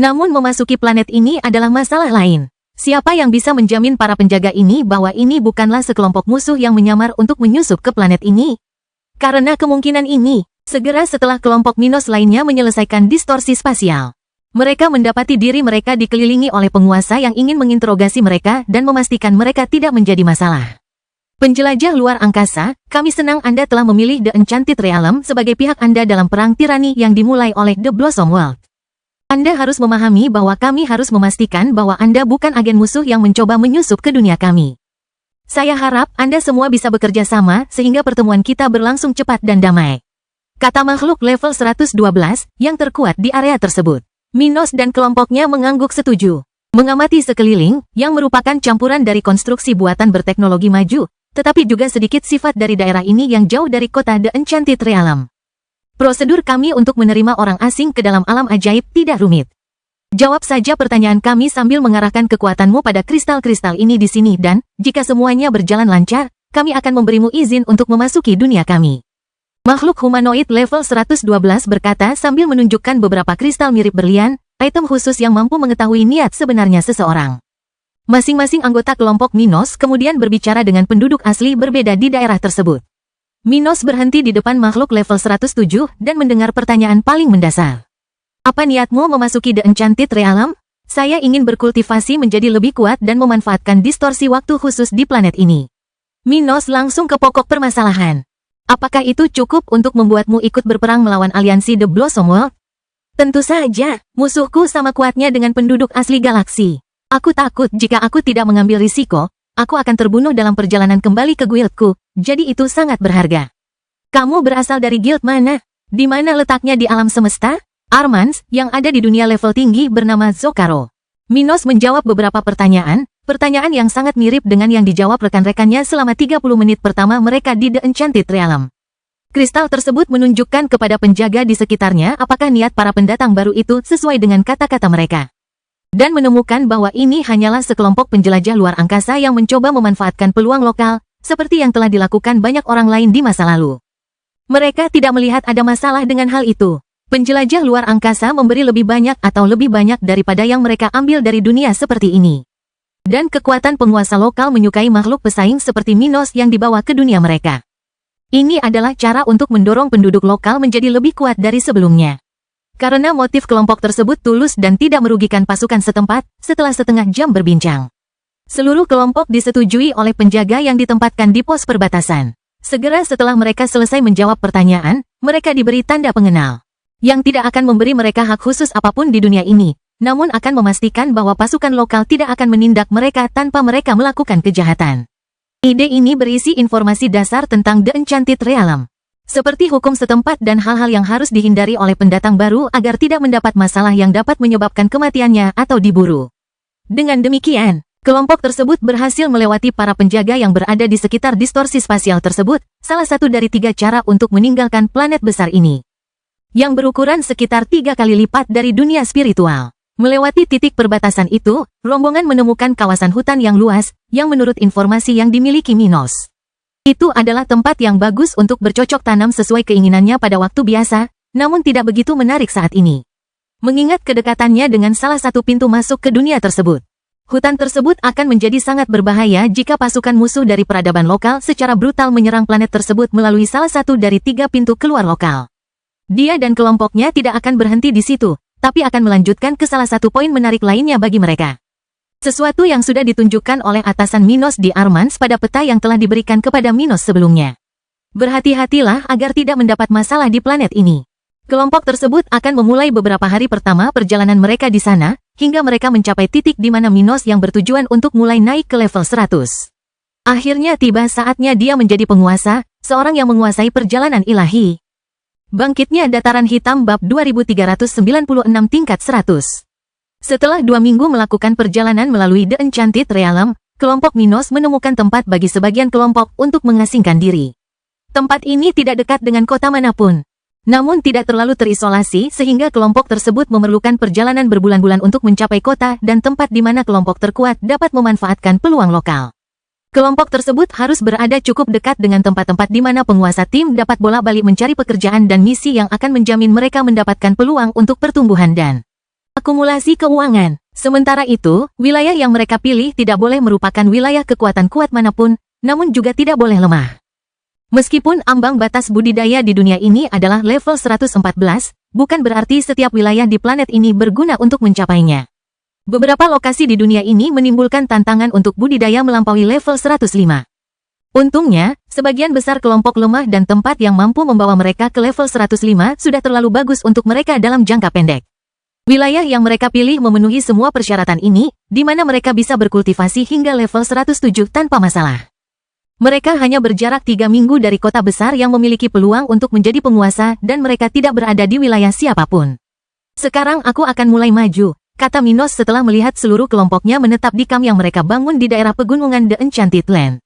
Namun memasuki planet ini adalah masalah lain. Siapa yang bisa menjamin para penjaga ini bahwa ini bukanlah sekelompok musuh yang menyamar untuk menyusup ke planet ini? Karena kemungkinan ini, segera setelah kelompok Minos lainnya menyelesaikan distorsi spasial, mereka mendapati diri mereka dikelilingi oleh penguasa yang ingin menginterogasi mereka dan memastikan mereka tidak menjadi masalah. Penjelajah luar angkasa, kami senang Anda telah memilih The Enchanted Realm sebagai pihak Anda dalam perang tirani yang dimulai oleh The Blossom World. Anda harus memahami bahwa kami harus memastikan bahwa Anda bukan agen musuh yang mencoba menyusup ke dunia kami. Saya harap Anda semua bisa bekerja sama sehingga pertemuan kita berlangsung cepat dan damai. Kata makhluk level 112 yang terkuat di area tersebut. Minos dan kelompoknya mengangguk setuju. Mengamati sekeliling, yang merupakan campuran dari konstruksi buatan berteknologi maju, tetapi juga sedikit sifat dari daerah ini yang jauh dari kota The Enchanted Realm. Prosedur kami untuk menerima orang asing ke dalam alam ajaib tidak rumit. Jawab saja pertanyaan kami sambil mengarahkan kekuatanmu pada kristal-kristal ini di sini dan, jika semuanya berjalan lancar, kami akan memberimu izin untuk memasuki dunia kami. Makhluk humanoid level 112 berkata sambil menunjukkan beberapa kristal mirip berlian, item khusus yang mampu mengetahui niat sebenarnya seseorang. Masing-masing anggota kelompok Minos kemudian berbicara dengan penduduk asli berbeda di daerah tersebut. Minos berhenti di depan makhluk level 107 dan mendengar pertanyaan paling mendasar. Apa niatmu memasuki The Enchanted Realm? Saya ingin berkultivasi menjadi lebih kuat dan memanfaatkan distorsi waktu khusus di planet ini. Minos langsung ke pokok permasalahan. Apakah itu cukup untuk membuatmu ikut berperang melawan aliansi The Blossom World? Tentu saja, musuhku sama kuatnya dengan penduduk asli galaksi. Aku takut jika aku tidak mengambil risiko, aku akan terbunuh dalam perjalanan kembali ke guildku, jadi itu sangat berharga. Kamu berasal dari guild mana? Di mana letaknya di alam semesta? Armans, yang ada di dunia level tinggi bernama Zokaro. Minos menjawab beberapa pertanyaan yang sangat mirip dengan yang dijawab rekan-rekannya selama 30 menit pertama mereka di The Enchanted Realm. Kristal tersebut menunjukkan kepada penjaga di sekitarnya apakah niat para pendatang baru itu sesuai dengan kata-kata mereka. Dan menemukan bahwa ini hanyalah sekelompok penjelajah luar angkasa yang mencoba memanfaatkan peluang lokal, seperti yang telah dilakukan banyak orang lain di masa lalu. Mereka tidak melihat ada masalah dengan hal itu. Penjelajah luar angkasa memberi lebih banyak atau lebih banyak daripada yang mereka ambil dari dunia seperti ini. Dan kekuatan penguasa lokal menyukai makhluk pesaing seperti Minos yang dibawa ke dunia mereka. Ini adalah cara untuk mendorong penduduk lokal menjadi lebih kuat dari sebelumnya. Karena motif kelompok tersebut tulus dan tidak merugikan pasukan setempat, setelah setengah jam berbincang, seluruh kelompok disetujui oleh penjaga yang ditempatkan di pos perbatasan. Segera setelah mereka selesai menjawab pertanyaan, mereka diberi tanda pengenal. Yang tidak akan memberi mereka hak khusus apapun di dunia ini, namun akan memastikan bahwa pasukan lokal tidak akan menindak mereka tanpa mereka melakukan kejahatan. Ide ini berisi informasi dasar tentang The Enchanted Realm, seperti hukum setempat dan hal-hal yang harus dihindari oleh pendatang baru agar tidak mendapat masalah yang dapat menyebabkan kematiannya atau diburu. Dengan demikian, kelompok tersebut berhasil melewati para penjaga yang berada di sekitar distorsi spasial tersebut, salah satu dari 3 cara untuk meninggalkan planet besar ini, yang berukuran sekitar 3 kali lipat dari dunia spiritual. Melewati titik perbatasan itu, rombongan menemukan kawasan hutan yang luas, yang menurut informasi yang dimiliki Minos, itu adalah tempat yang bagus untuk bercocok tanam sesuai keinginannya pada waktu biasa, namun tidak begitu menarik saat ini. Mengingat kedekatannya dengan salah satu pintu masuk ke dunia tersebut. Hutan tersebut akan menjadi sangat berbahaya jika pasukan musuh dari peradaban lokal secara brutal menyerang planet tersebut melalui salah satu dari 3 pintu keluar lokal. Dia dan kelompoknya tidak akan berhenti di situ, tapi akan melanjutkan ke salah satu poin menarik lainnya bagi mereka. Sesuatu yang sudah ditunjukkan oleh atasan Minos di Armans pada peta yang telah diberikan kepada Minos sebelumnya. Berhati-hatilah agar tidak mendapat masalah di planet ini. Kelompok tersebut akan memulai beberapa hari pertama perjalanan mereka di sana, hingga mereka mencapai titik di mana Minos yang bertujuan untuk mulai naik ke level 100. Akhirnya tiba saatnya dia menjadi penguasa, seorang yang menguasai perjalanan ilahi. Bangkitnya Dataran Hitam bab 2396 tingkat 100. Setelah 2 minggu melakukan perjalanan melalui The Enchanted Realm, kelompok Minos menemukan tempat bagi sebagian kelompok untuk mengasingkan diri. Tempat ini tidak dekat dengan kota manapun. Namun tidak terlalu terisolasi sehingga kelompok tersebut memerlukan perjalanan berbulan-bulan untuk mencapai kota dan tempat di mana kelompok terkuat dapat memanfaatkan peluang lokal. Kelompok tersebut harus berada cukup dekat dengan tempat-tempat di mana penguasa tim dapat bolak-balik mencari pekerjaan dan misi yang akan menjamin mereka mendapatkan peluang untuk pertumbuhan dan akumulasi keuangan. Sementara itu, wilayah yang mereka pilih tidak boleh merupakan wilayah kekuatan kuat manapun, namun juga tidak boleh lemah. Meskipun ambang batas budidaya di dunia ini adalah level 114, bukan berarti setiap wilayah di planet ini berguna untuk mencapainya. Beberapa lokasi di dunia ini menimbulkan tantangan untuk budidaya melampaui level 105. Untungnya, sebagian besar kelompok lemah dan tempat yang mampu membawa mereka ke level 105 sudah terlalu bagus untuk mereka dalam jangka pendek. Wilayah yang mereka pilih memenuhi semua persyaratan ini, di mana mereka bisa berkultivasi hingga level 107 tanpa masalah. Mereka hanya berjarak 3 minggu dari kota besar yang memiliki peluang untuk menjadi penguasa dan mereka tidak berada di wilayah siapapun. Sekarang aku akan mulai maju, kata Minos setelah melihat seluruh kelompoknya menetap di kamp yang mereka bangun di daerah pegunungan The Enchanted Land.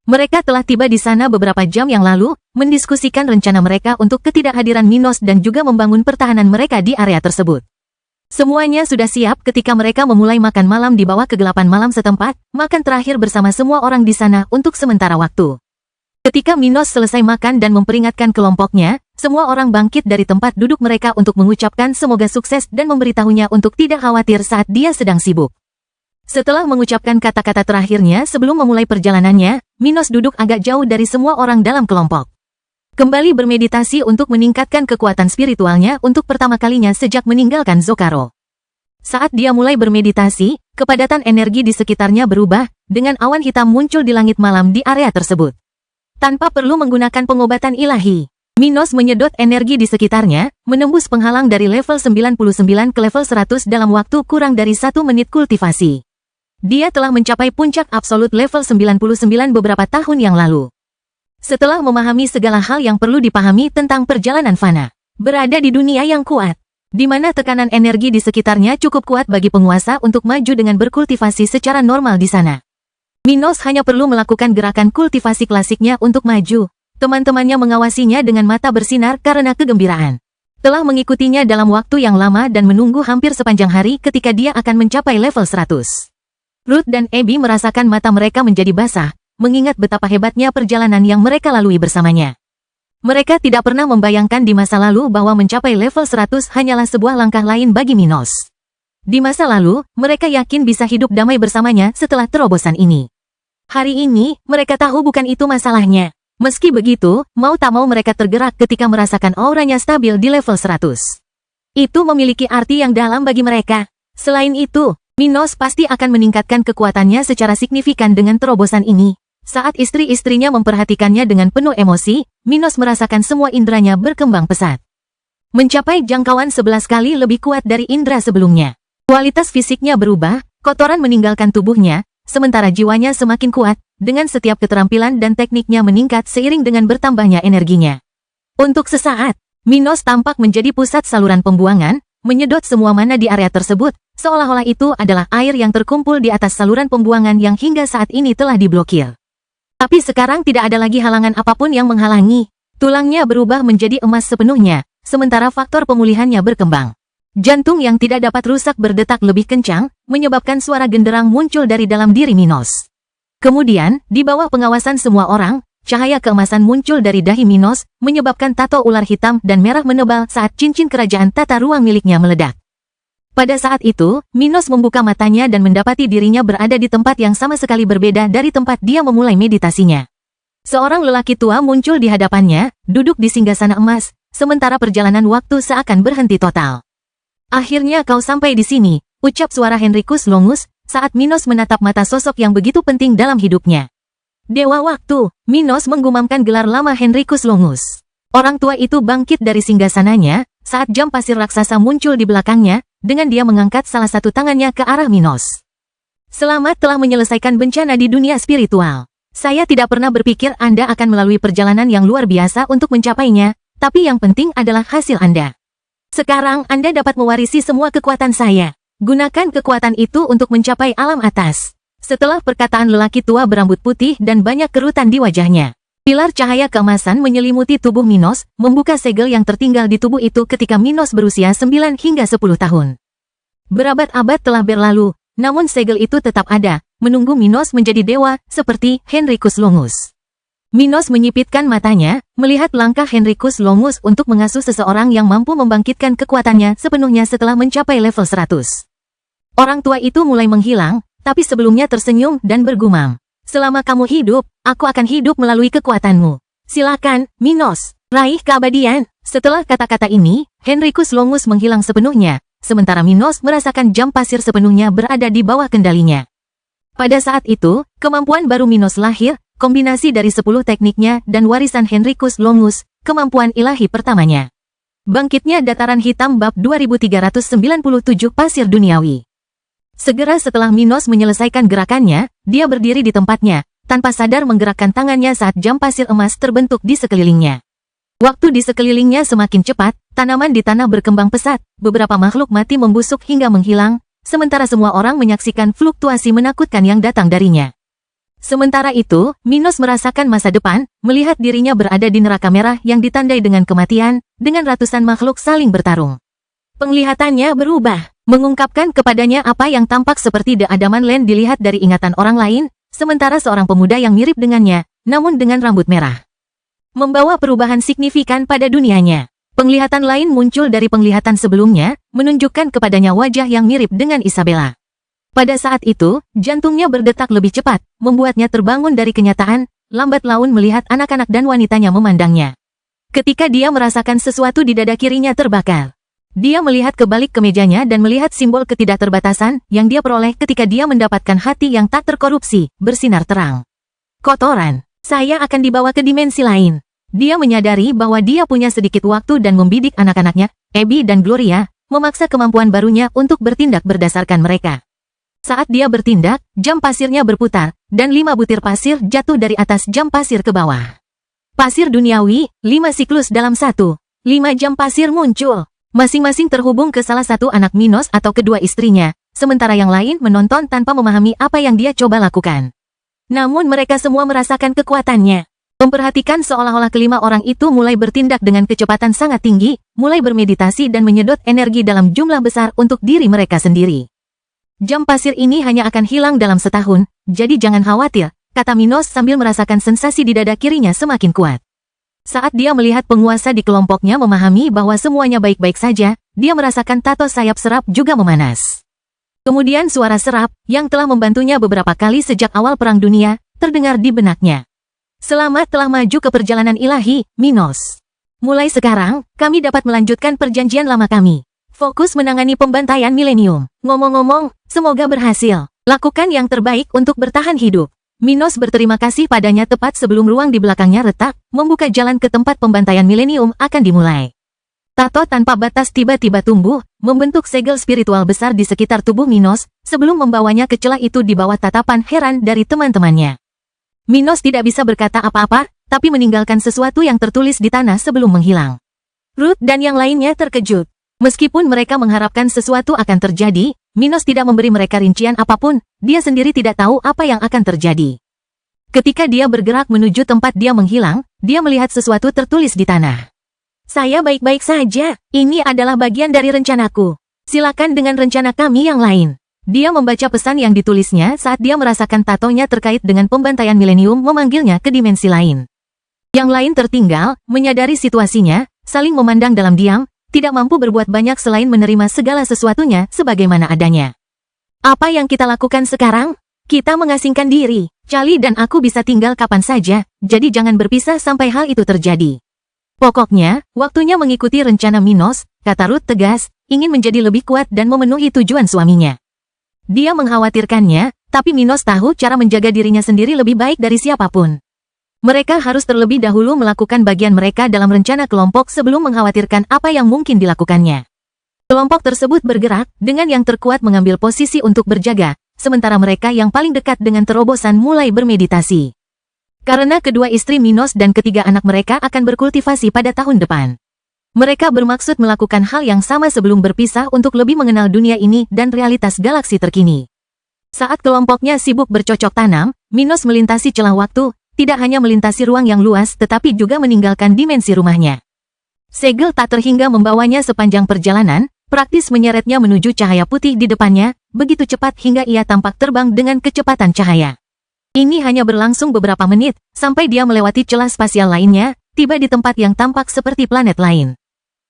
Mereka telah tiba di sana beberapa jam yang lalu, mendiskusikan rencana mereka untuk ketidakhadiran Minos dan juga membangun pertahanan mereka di area tersebut. Semuanya sudah siap ketika mereka memulai makan malam di bawah kegelapan malam setempat, makan terakhir bersama semua orang di sana untuk sementara waktu. Ketika Minos selesai makan dan memperingatkan kelompoknya, semua orang bangkit dari tempat duduk mereka untuk mengucapkan semoga sukses dan memberitahunya untuk tidak khawatir saat dia sedang sibuk. Setelah mengucapkan kata-kata terakhirnya sebelum memulai perjalanannya, Minos duduk agak jauh dari semua orang dalam kelompok. Kembali bermeditasi untuk meningkatkan kekuatan spiritualnya untuk pertama kalinya sejak meninggalkan Zokaro. Saat dia mulai bermeditasi, kepadatan energi di sekitarnya berubah, dengan awan hitam muncul di langit malam di area tersebut. Tanpa perlu menggunakan pengobatan ilahi, Minos menyedot energi di sekitarnya, menembus penghalang dari level 99 ke level 100 dalam waktu kurang dari 1 menit kultivasi. Dia telah mencapai puncak absolut level 99 beberapa tahun yang lalu. Setelah memahami segala hal yang perlu dipahami tentang perjalanan fana, berada di dunia yang kuat, di mana tekanan energi di sekitarnya cukup kuat bagi penguasa untuk maju dengan berkultivasi secara normal di sana. Minos hanya perlu melakukan gerakan kultivasi klasiknya untuk maju. Teman-temannya mengawasinya dengan mata bersinar karena kegembiraan. Telah mengikutinya dalam waktu yang lama dan menunggu hampir sepanjang hari ketika dia akan mencapai level 100. Ruth dan Abby merasakan mata mereka menjadi basah, mengingat betapa hebatnya perjalanan yang mereka lalui bersamanya. Mereka tidak pernah membayangkan di masa lalu bahwa mencapai level 100 hanyalah sebuah langkah lain bagi Minos. Di masa lalu, mereka yakin bisa hidup damai bersamanya setelah terobosan ini. Hari ini, mereka tahu bukan itu masalahnya. Meski begitu, mau tak mau mereka tergerak ketika merasakan auranya stabil di level 100. Itu memiliki arti yang dalam bagi mereka. Selain itu, Minos pasti akan meningkatkan kekuatannya secara signifikan dengan terobosan ini. Saat istri-istrinya memperhatikannya dengan penuh emosi, Minos merasakan semua indranya berkembang pesat. Mencapai jangkauan 11 kali lebih kuat dari indera sebelumnya. Kualitas fisiknya berubah, kotoran meninggalkan tubuhnya, sementara jiwanya semakin kuat, dengan setiap keterampilan dan tekniknya meningkat seiring dengan bertambahnya energinya. Untuk sesaat, Minos tampak menjadi pusat saluran pembuangan, menyedot semua mana di area tersebut, seolah-olah itu adalah air yang terkumpul di atas saluran pembuangan yang hingga saat ini telah diblokir. Tapi sekarang tidak ada lagi halangan apapun yang menghalangi. Tulangnya berubah menjadi emas sepenuhnya, sementara faktor pemulihannya berkembang. Jantung yang tidak dapat rusak berdetak lebih kencang, menyebabkan suara genderang muncul dari dalam diri Minos. Kemudian, di bawah pengawasan semua orang, cahaya keemasan muncul dari dahi Minos, menyebabkan tato ular hitam dan merah menebal saat cincin kerajaan tata ruang miliknya meledak. Pada saat itu, Minos membuka matanya dan mendapati dirinya berada di tempat yang sama sekali berbeda dari tempat dia memulai meditasinya. Seorang lelaki tua muncul di hadapannya, duduk di singgasana emas, sementara perjalanan waktu seakan berhenti total. Akhirnya kau sampai di sini, ucap suara Henricus Longus, saat Minos menatap mata sosok yang begitu penting dalam hidupnya. Dewa Waktu, Minos menggumamkan gelar lama Henricus Longus. Orang tua itu bangkit dari singgasananya, saat jam pasir raksasa muncul di belakangnya, dengan dia mengangkat salah satu tangannya ke arah Minos. Selamat telah menyelesaikan bencana di dunia spiritual. Saya tidak pernah berpikir Anda akan melalui perjalanan yang luar biasa untuk mencapainya, tapi yang penting adalah hasil Anda. Sekarang Anda dapat mewarisi semua kekuatan saya. Gunakan kekuatan itu untuk mencapai alam atas. Setelah perkataan lelaki tua berambut putih dan banyak kerutan di wajahnya, pilar cahaya keemasan menyelimuti tubuh Minos, membuka segel yang tertinggal di tubuh itu ketika Minos berusia 9 hingga 10 tahun. Berabad-abad telah berlalu, namun segel itu tetap ada, menunggu Minos menjadi dewa, seperti Henricus Longus. Minos menyipitkan matanya, melihat langkah Henricus Longus untuk mengasuh seseorang yang mampu membangkitkan kekuatannya sepenuhnya setelah mencapai level 100. Orang tua itu mulai menghilang, tapi sebelumnya tersenyum dan bergumam. Selama kamu hidup, aku akan hidup melalui kekuatanmu. Silakan, Minos, raih keabadian. Setelah kata-kata ini, Henricus Longus menghilang sepenuhnya, sementara Minos merasakan jam pasir sepenuhnya berada di bawah kendalinya. Pada saat itu, kemampuan baru Minos lahir, kombinasi dari 10 tekniknya dan warisan Henricus Longus, kemampuan ilahi pertamanya. Bangkitnya Dataran Hitam bab 2397 Pasir Duniawi. Segera setelah Minos menyelesaikan gerakannya, dia berdiri di tempatnya, tanpa sadar menggerakkan tangannya saat jam pasir emas terbentuk di sekelilingnya. Waktu di sekelilingnya semakin cepat, tanaman di tanah berkembang pesat, beberapa makhluk mati membusuk hingga menghilang, sementara semua orang menyaksikan fluktuasi menakutkan yang datang darinya. Sementara itu, Minos merasakan masa depan, melihat dirinya berada di neraka merah yang ditandai dengan kematian, dengan ratusan makhluk saling bertarung. Penglihatannya berubah, mengungkapkan kepadanya apa yang tampak seperti The Adaman Land dilihat dari ingatan orang lain, sementara seorang pemuda yang mirip dengannya, namun dengan rambut merah, membawa perubahan signifikan pada dunianya. Penglihatan lain muncul dari penglihatan sebelumnya, menunjukkan kepadanya wajah yang mirip dengan Isabella. Pada saat itu, jantungnya berdetak lebih cepat, membuatnya terbangun dari kenyataan, lambat laun melihat anak-anak dan wanitanya memandangnya. Ketika dia merasakan sesuatu di dada kirinya terbakar, dia melihat ke balik ke mejanya dan melihat simbol ketidakterbatasan yang dia peroleh ketika dia mendapatkan hati yang tak terkorupsi, bersinar terang. Kotoran, saya akan dibawa ke dimensi lain. Dia menyadari bahwa dia punya sedikit waktu dan membidik anak-anaknya, Abby dan Gloria, memaksa kemampuan barunya untuk bertindak berdasarkan mereka. Saat dia bertindak, jam pasirnya berputar, dan 5 butir pasir jatuh dari atas jam pasir ke bawah. Pasir duniawi, 5 siklus dalam 1. 5 jam pasir muncul. Masing-masing terhubung ke salah satu anak Minos atau kedua istrinya, sementara yang lain menonton tanpa memahami apa yang dia coba lakukan. Namun mereka semua merasakan kekuatannya. Memperhatikan seolah-olah kelima orang itu mulai bertindak dengan kecepatan sangat tinggi, mulai bermeditasi dan menyedot energi dalam jumlah besar untuk diri mereka sendiri. Jam pasir ini hanya akan hilang dalam setahun, jadi jangan khawatir, kata Minos sambil merasakan sensasi di dada kirinya semakin kuat. Saat dia melihat penguasa di kelompoknya memahami bahwa semuanya baik-baik saja, dia merasakan tato sayap serap juga memanas. Kemudian suara serap, yang telah membantunya beberapa kali sejak awal Perang Dunia, terdengar di benaknya. Selamat telah maju ke perjalanan ilahi, Minos. Mulai sekarang, kami dapat melanjutkan perjanjian lama kami. Fokus menangani pembantaian milenium. Ngomong-ngomong, semoga berhasil. Lakukan yang terbaik untuk bertahan hidup. Minos berterima kasih padanya tepat sebelum ruang di belakangnya retak, membuka jalan ke tempat pembantaian milenium akan dimulai. Tato tanpa batas tiba-tiba tumbuh, membentuk segel spiritual besar di sekitar tubuh Minos, sebelum membawanya ke celah itu di bawah tatapan heran dari teman-temannya. Minos tidak bisa berkata apa-apa, tapi meninggalkan sesuatu yang tertulis di tanah sebelum menghilang. Ruth dan yang lainnya terkejut. Meskipun mereka mengharapkan sesuatu akan terjadi, Minos tidak memberi mereka rincian apapun, dia sendiri tidak tahu apa yang akan terjadi. Ketika dia bergerak menuju tempat dia menghilang, dia melihat sesuatu tertulis di tanah. Saya baik-baik saja, ini adalah bagian dari rencanaku. Silakan dengan rencana kami yang lain. Dia membaca pesan yang ditulisnya saat dia merasakan tatonya terkait dengan pembantaian milenium memanggilnya ke dimensi lain. Yang lain tertinggal, menyadari situasinya, saling memandang dalam diam, tidak mampu berbuat banyak selain menerima segala sesuatunya sebagaimana adanya. Apa yang kita lakukan sekarang? Kita mengasingkan diri. Charlie dan aku bisa tinggal kapan saja, jadi jangan berpisah sampai hal itu terjadi. Pokoknya, waktunya mengikuti rencana Minos, kata Ruth tegas, ingin menjadi lebih kuat dan memenuhi tujuan suaminya. Dia mengkhawatirkannya, tapi Minos tahu cara menjaga dirinya sendiri lebih baik dari siapapun. Mereka harus terlebih dahulu melakukan bagian mereka dalam rencana kelompok sebelum mengkhawatirkan apa yang mungkin dilakukannya. Kelompok tersebut bergerak, dengan yang terkuat mengambil posisi untuk berjaga, sementara mereka yang paling dekat dengan terobosan mulai bermeditasi. Karena kedua istri Minos dan ketiga anak mereka akan berkultivasi pada tahun depan. Mereka bermaksud melakukan hal yang sama sebelum berpisah untuk lebih mengenal dunia ini dan realitas galaksi terkini. Saat kelompoknya sibuk bercocok tanam, Minos melintasi celah waktu, tidak hanya melintasi ruang yang luas tetapi juga meninggalkan dimensi rumahnya. Segel tak terhingga membawanya sepanjang perjalanan, praktis menyeretnya menuju cahaya putih di depannya, begitu cepat hingga ia tampak terbang dengan kecepatan cahaya. Ini hanya berlangsung beberapa menit, sampai dia melewati celah spasial lainnya, tiba di tempat yang tampak seperti planet lain.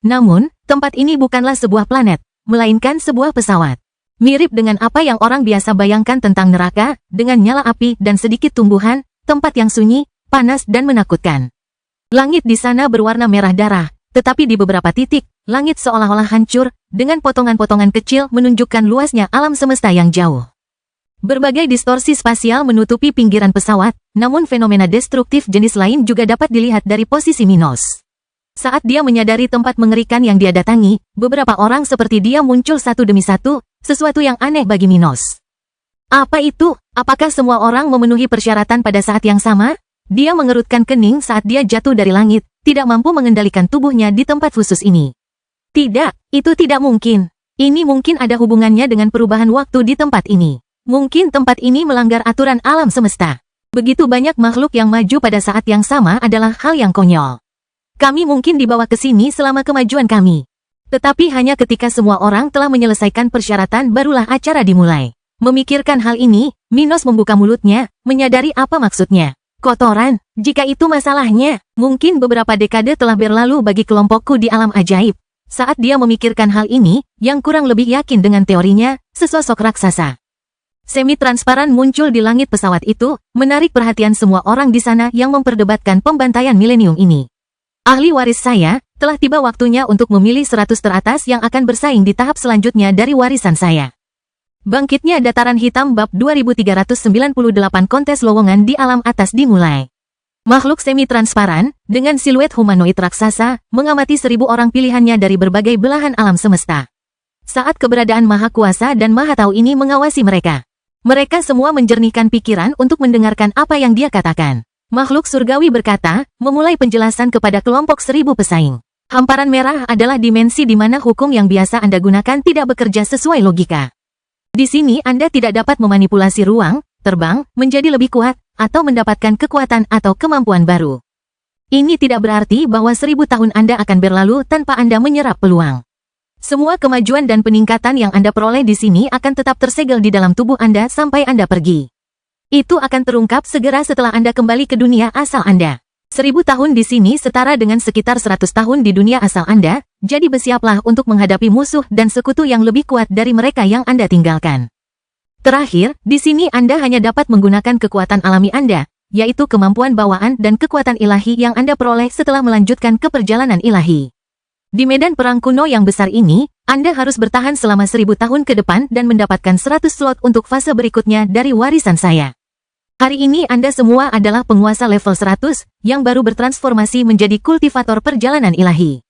Namun, tempat ini bukanlah sebuah planet, melainkan sebuah pesawat. Mirip dengan apa yang orang biasa bayangkan tentang neraka, dengan nyala api dan sedikit tumbuhan, tempat yang sunyi, panas dan menakutkan. Langit di sana berwarna merah darah, tetapi di beberapa titik, langit seolah-olah hancur, dengan potongan-potongan kecil menunjukkan luasnya alam semesta yang jauh. Berbagai distorsi spasial menutupi pinggiran pesawat, namun fenomena destruktif jenis lain juga dapat dilihat dari posisi Minos. Saat dia menyadari tempat mengerikan yang dia datangi, beberapa orang seperti dia muncul satu demi satu, sesuatu yang aneh bagi Minos. Apa itu? Apakah semua orang memenuhi persyaratan pada saat yang sama? Dia mengerutkan kening saat dia jatuh dari langit, tidak mampu mengendalikan tubuhnya di tempat khusus ini. Tidak, itu tidak mungkin. Ini mungkin ada hubungannya dengan perubahan waktu di tempat ini. Mungkin tempat ini melanggar aturan alam semesta. Begitu banyak makhluk yang maju pada saat yang sama adalah hal yang konyol. Kami mungkin dibawa ke sini selama kemajuan kami. Tetapi hanya ketika semua orang telah menyelesaikan persyaratan barulah acara dimulai. Memikirkan hal ini, Minos membuka mulutnya, menyadari apa maksudnya. Kotoran, jika itu masalahnya, mungkin beberapa dekade telah berlalu bagi kelompokku di alam ajaib. Saat dia memikirkan hal ini, yang kurang lebih yakin dengan teorinya, sesosok raksasa semi-transparan muncul di langit pesawat itu, menarik perhatian semua orang di sana yang memperdebatkan pembantaian milenium ini. Ahli waris saya, telah tiba waktunya untuk memilih 100 teratas yang akan bersaing di tahap selanjutnya dari warisan saya. Bangkitnya Dataran Hitam bab 2398 kontes lowongan di alam atas dimulai. Makhluk semi-transparan, dengan siluet humanoid raksasa, mengamati 1000 orang pilihannya dari berbagai belahan alam semesta. Saat keberadaan Maha Kuasa dan Maha Tahu ini mengawasi mereka. Mereka semua menjernihkan pikiran untuk mendengarkan apa yang dia katakan. Makhluk surgawi berkata, memulai penjelasan kepada kelompok 1000 pesaing. Hamparan merah adalah dimensi di mana hukum yang biasa Anda gunakan tidak bekerja sesuai logika. Di sini Anda tidak dapat memanipulasi ruang, terbang, menjadi lebih kuat, atau mendapatkan kekuatan atau kemampuan baru. Ini tidak berarti bahwa 1000 tahun Anda akan berlalu tanpa Anda menyerap peluang. Semua kemajuan dan peningkatan yang Anda peroleh di sini akan tetap tersegel di dalam tubuh Anda sampai Anda pergi. Itu akan terungkap segera setelah Anda kembali ke dunia asal Anda. 1000 tahun di sini setara dengan sekitar 100 tahun di dunia asal Anda, jadi bersiaplah untuk menghadapi musuh dan sekutu yang lebih kuat dari mereka yang Anda tinggalkan. Terakhir, di sini Anda hanya dapat menggunakan kekuatan alami Anda, yaitu kemampuan bawaan dan kekuatan ilahi yang Anda peroleh setelah melanjutkan ke perjalanan ilahi. Di medan perang kuno yang besar ini, Anda harus bertahan selama 1000 tahun ke depan dan mendapatkan 100 slot untuk fase berikutnya dari warisan saya. Hari ini Anda semua adalah penguasa level 100, yang baru bertransformasi menjadi kultivator perjalanan ilahi.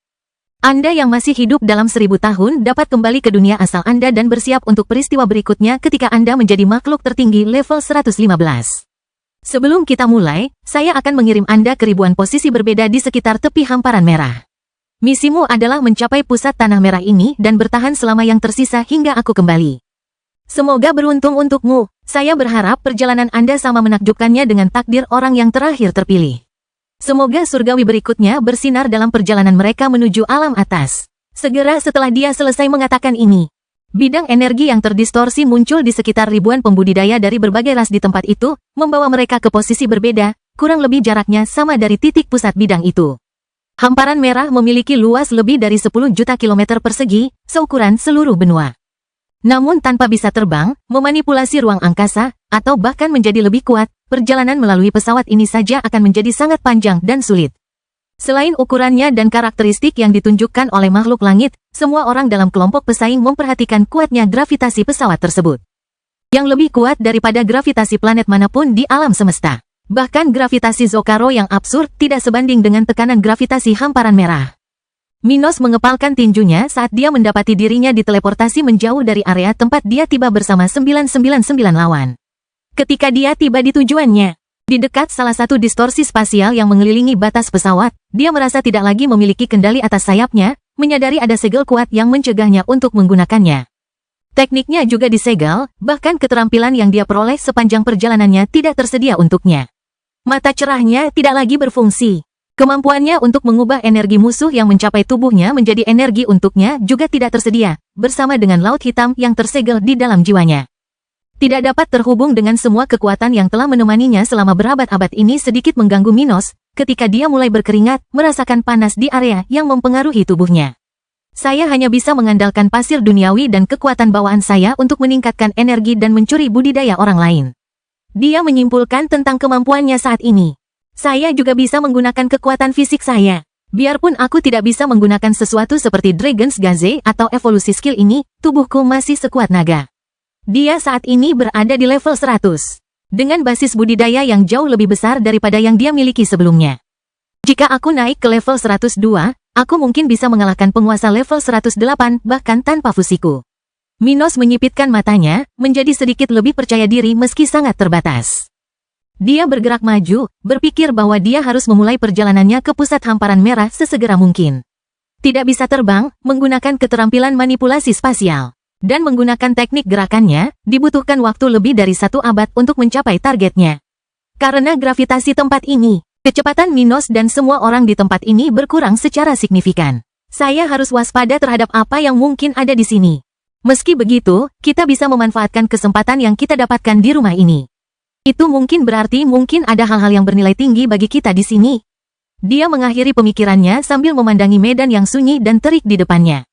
Anda yang masih hidup dalam 1000 tahun dapat kembali ke dunia asal Anda dan bersiap untuk peristiwa berikutnya ketika Anda menjadi makhluk tertinggi level 115. Sebelum kita mulai, saya akan mengirim Anda ke ribuan posisi berbeda di sekitar tepi hamparan merah. Misimu adalah mencapai pusat tanah merah ini dan bertahan selama yang tersisa hingga aku kembali. Semoga beruntung untukmu. Saya berharap perjalanan Anda sama menakjubkannya dengan takdir orang yang terakhir terpilih. Semoga surgawi berikutnya bersinar dalam perjalanan mereka menuju alam atas. Segera setelah dia selesai mengatakan ini, bidang energi yang terdistorsi muncul di sekitar ribuan pembudidaya dari berbagai ras di tempat itu, membawa mereka ke posisi berbeda, kurang lebih jaraknya sama dari titik pusat bidang itu. Hamparan merah memiliki luas lebih dari 10 juta kilometer persegi, seukuran seluruh benua. Namun tanpa bisa terbang, memanipulasi ruang angkasa, atau bahkan menjadi lebih kuat, perjalanan melalui pesawat ini saja akan menjadi sangat panjang dan sulit. Selain ukurannya dan karakteristik yang ditunjukkan oleh makhluk langit, semua orang dalam kelompok pesaing memperhatikan kuatnya gravitasi pesawat tersebut. Yang lebih kuat daripada gravitasi planet manapun di alam semesta. Bahkan gravitasi Zocaro yang absurd tidak sebanding dengan tekanan gravitasi hamparan merah. Minos mengepalkan tinjunya saat dia mendapati dirinya diteleportasi menjauh dari area tempat dia tiba bersama 999 lawan. Ketika dia tiba di tujuannya, di dekat salah satu distorsi spasial yang mengelilingi batas pesawat, dia merasa tidak lagi memiliki kendali atas sayapnya, menyadari ada segel kuat yang mencegahnya untuk menggunakannya. Tekniknya juga disegel, bahkan keterampilan yang dia peroleh sepanjang perjalanannya tidak tersedia untuknya. Mata cerahnya tidak lagi berfungsi. Kemampuannya untuk mengubah energi musuh yang mencapai tubuhnya menjadi energi untuknya juga tidak tersedia, bersama dengan laut hitam yang tersegel di dalam jiwanya. Tidak dapat terhubung dengan semua kekuatan yang telah menemaninya selama berabad-abad ini sedikit mengganggu Minos, ketika dia mulai berkeringat, merasakan panas di area yang mempengaruhi tubuhnya. Saya hanya bisa mengandalkan pasir duniawi dan kekuatan bawaan saya untuk meningkatkan energi dan mencuri budidaya orang lain. Dia menyimpulkan tentang kemampuannya saat ini. Saya juga bisa menggunakan kekuatan fisik saya. Biarpun aku tidak bisa menggunakan sesuatu seperti Dragon's Gaze atau evolusi skill ini, tubuhku masih sekuat naga. Dia saat ini berada di level 100. Dengan basis budidaya yang jauh lebih besar daripada yang dia miliki sebelumnya. Jika aku naik ke level 102, aku mungkin bisa mengalahkan penguasa level 108 bahkan tanpa fusiku. Minos menyipitkan matanya, menjadi sedikit lebih percaya diri meski sangat terbatas. Dia bergerak maju, berpikir bahwa dia harus memulai perjalanannya ke pusat hamparan merah sesegera mungkin. Tidak bisa terbang, menggunakan keterampilan manipulasi spasial. Dan menggunakan teknik gerakannya, dibutuhkan waktu lebih dari 1 abad untuk mencapai targetnya. Karena gravitasi tempat ini, kecepatan Minos dan semua orang di tempat ini berkurang secara signifikan. Saya harus waspada terhadap apa yang mungkin ada di sini. Meski begitu, kita bisa memanfaatkan kesempatan yang kita dapatkan di rumah ini. Itu mungkin berarti mungkin ada hal-hal yang bernilai tinggi bagi kita di sini. Dia mengakhiri pemikirannya sambil memandangi medan yang sunyi dan terik di depannya.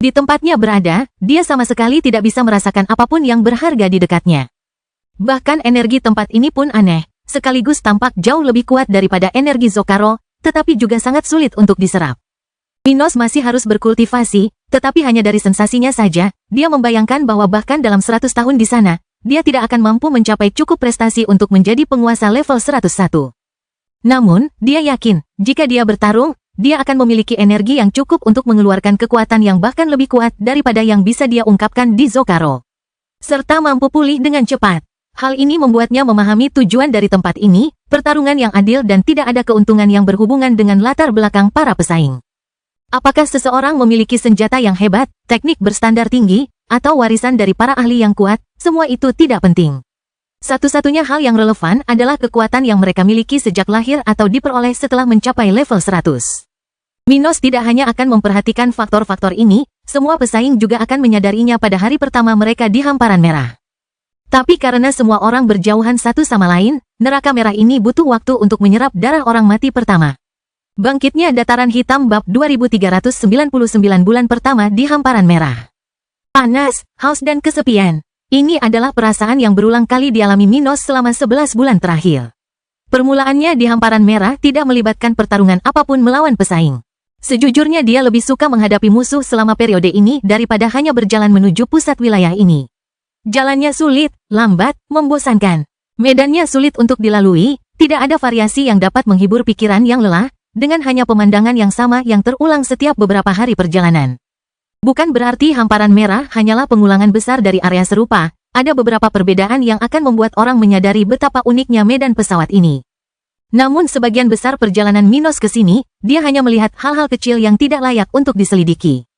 Di tempatnya berada, dia sama sekali tidak bisa merasakan apapun yang berharga di dekatnya. Bahkan energi tempat ini pun aneh, sekaligus tampak jauh lebih kuat daripada energi Zocaro, tetapi juga sangat sulit untuk diserap. Minos masih harus berkultivasi, tetapi hanya dari sensasinya saja, dia membayangkan bahwa bahkan dalam 100 tahun di sana, dia tidak akan mampu mencapai cukup prestasi untuk menjadi penguasa level 101. Namun, dia yakin, jika dia bertarung, dia akan memiliki energi yang cukup untuk mengeluarkan kekuatan yang bahkan lebih kuat daripada yang bisa dia ungkapkan di Zocaro. Serta mampu pulih dengan cepat. Hal ini membuatnya memahami tujuan dari tempat ini, pertarungan yang adil dan tidak ada keuntungan yang berhubungan dengan latar belakang para pesaing. Apakah seseorang memiliki senjata yang hebat, teknik berstandar tinggi, atau warisan dari para ahli yang kuat, semua itu tidak penting. Satu-satunya hal yang relevan adalah kekuatan yang mereka miliki sejak lahir atau diperoleh setelah mencapai level 100. Minos tidak hanya akan memperhatikan faktor-faktor ini, semua pesaing juga akan menyadarinya pada hari pertama mereka di hamparan merah. Tapi karena semua orang berjauhan satu sama lain, neraka merah ini butuh waktu untuk menyerap darah orang mati pertama. Bangkitnya dataran hitam bab 2399 bulan pertama di hamparan merah. Panas, haus dan kesepian. Ini adalah perasaan yang berulang kali dialami Minos selama 11 bulan terakhir. Permulaannya di hamparan merah tidak melibatkan pertarungan apapun melawan pesaing. Sejujurnya dia lebih suka menghadapi musuh selama periode ini daripada hanya berjalan menuju pusat wilayah ini. Jalannya sulit, lambat, membosankan. Medannya sulit untuk dilalui, tidak ada variasi yang dapat menghibur pikiran yang lelah, dengan hanya pemandangan yang sama yang terulang setiap beberapa hari perjalanan. Bukan berarti hamparan merah hanyalah pengulangan besar dari area serupa, ada beberapa perbedaan yang akan membuat orang menyadari betapa uniknya medan pesawat ini. Namun sebagian besar perjalanan Minos ke sini, dia hanya melihat hal-hal kecil yang tidak layak untuk diselidiki.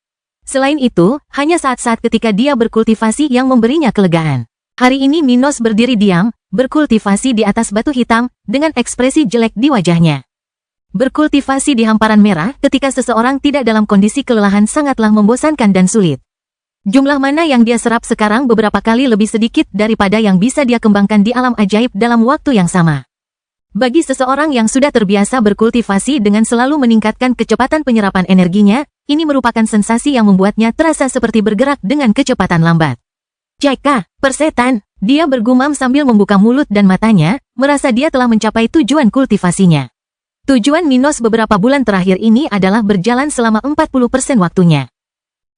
Selain itu, hanya saat-saat ketika dia berkultivasi yang memberinya kelegaan. Hari ini Minos berdiri diam, berkultivasi di atas batu hitam, dengan ekspresi jelek di wajahnya. Berkultivasi di hamparan merah ketika seseorang tidak dalam kondisi kelelahan sangatlah membosankan dan sulit. Jumlah mana yang dia serap sekarang beberapa kali lebih sedikit daripada yang bisa dia kembangkan di alam ajaib dalam waktu yang sama. Bagi seseorang yang sudah terbiasa berkultivasi dengan selalu meningkatkan kecepatan penyerapan energinya, ini merupakan sensasi yang membuatnya terasa seperti bergerak dengan kecepatan lambat. Jika, persetan, dia bergumam sambil membuka mulut dan matanya, merasa dia telah mencapai tujuan kultivasinya. Tujuan Minos beberapa bulan terakhir ini adalah berjalan selama 40% waktunya.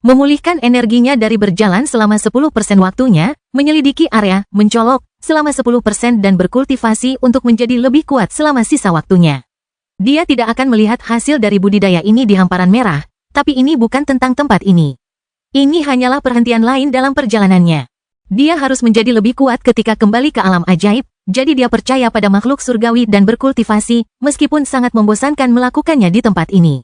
Memulihkan energinya dari berjalan selama 10% waktunya, menyelidiki area, mencolok, selama 10% dan berkultivasi untuk menjadi lebih kuat selama sisa waktunya. Dia tidak akan melihat hasil dari budidaya ini di hamparan merah, tapi ini bukan tentang tempat ini. Ini hanyalah perhentian lain dalam perjalanannya. Dia harus menjadi lebih kuat ketika kembali ke alam ajaib, jadi dia percaya pada makhluk surgawi dan berkultivasi, meskipun sangat membosankan melakukannya di tempat ini.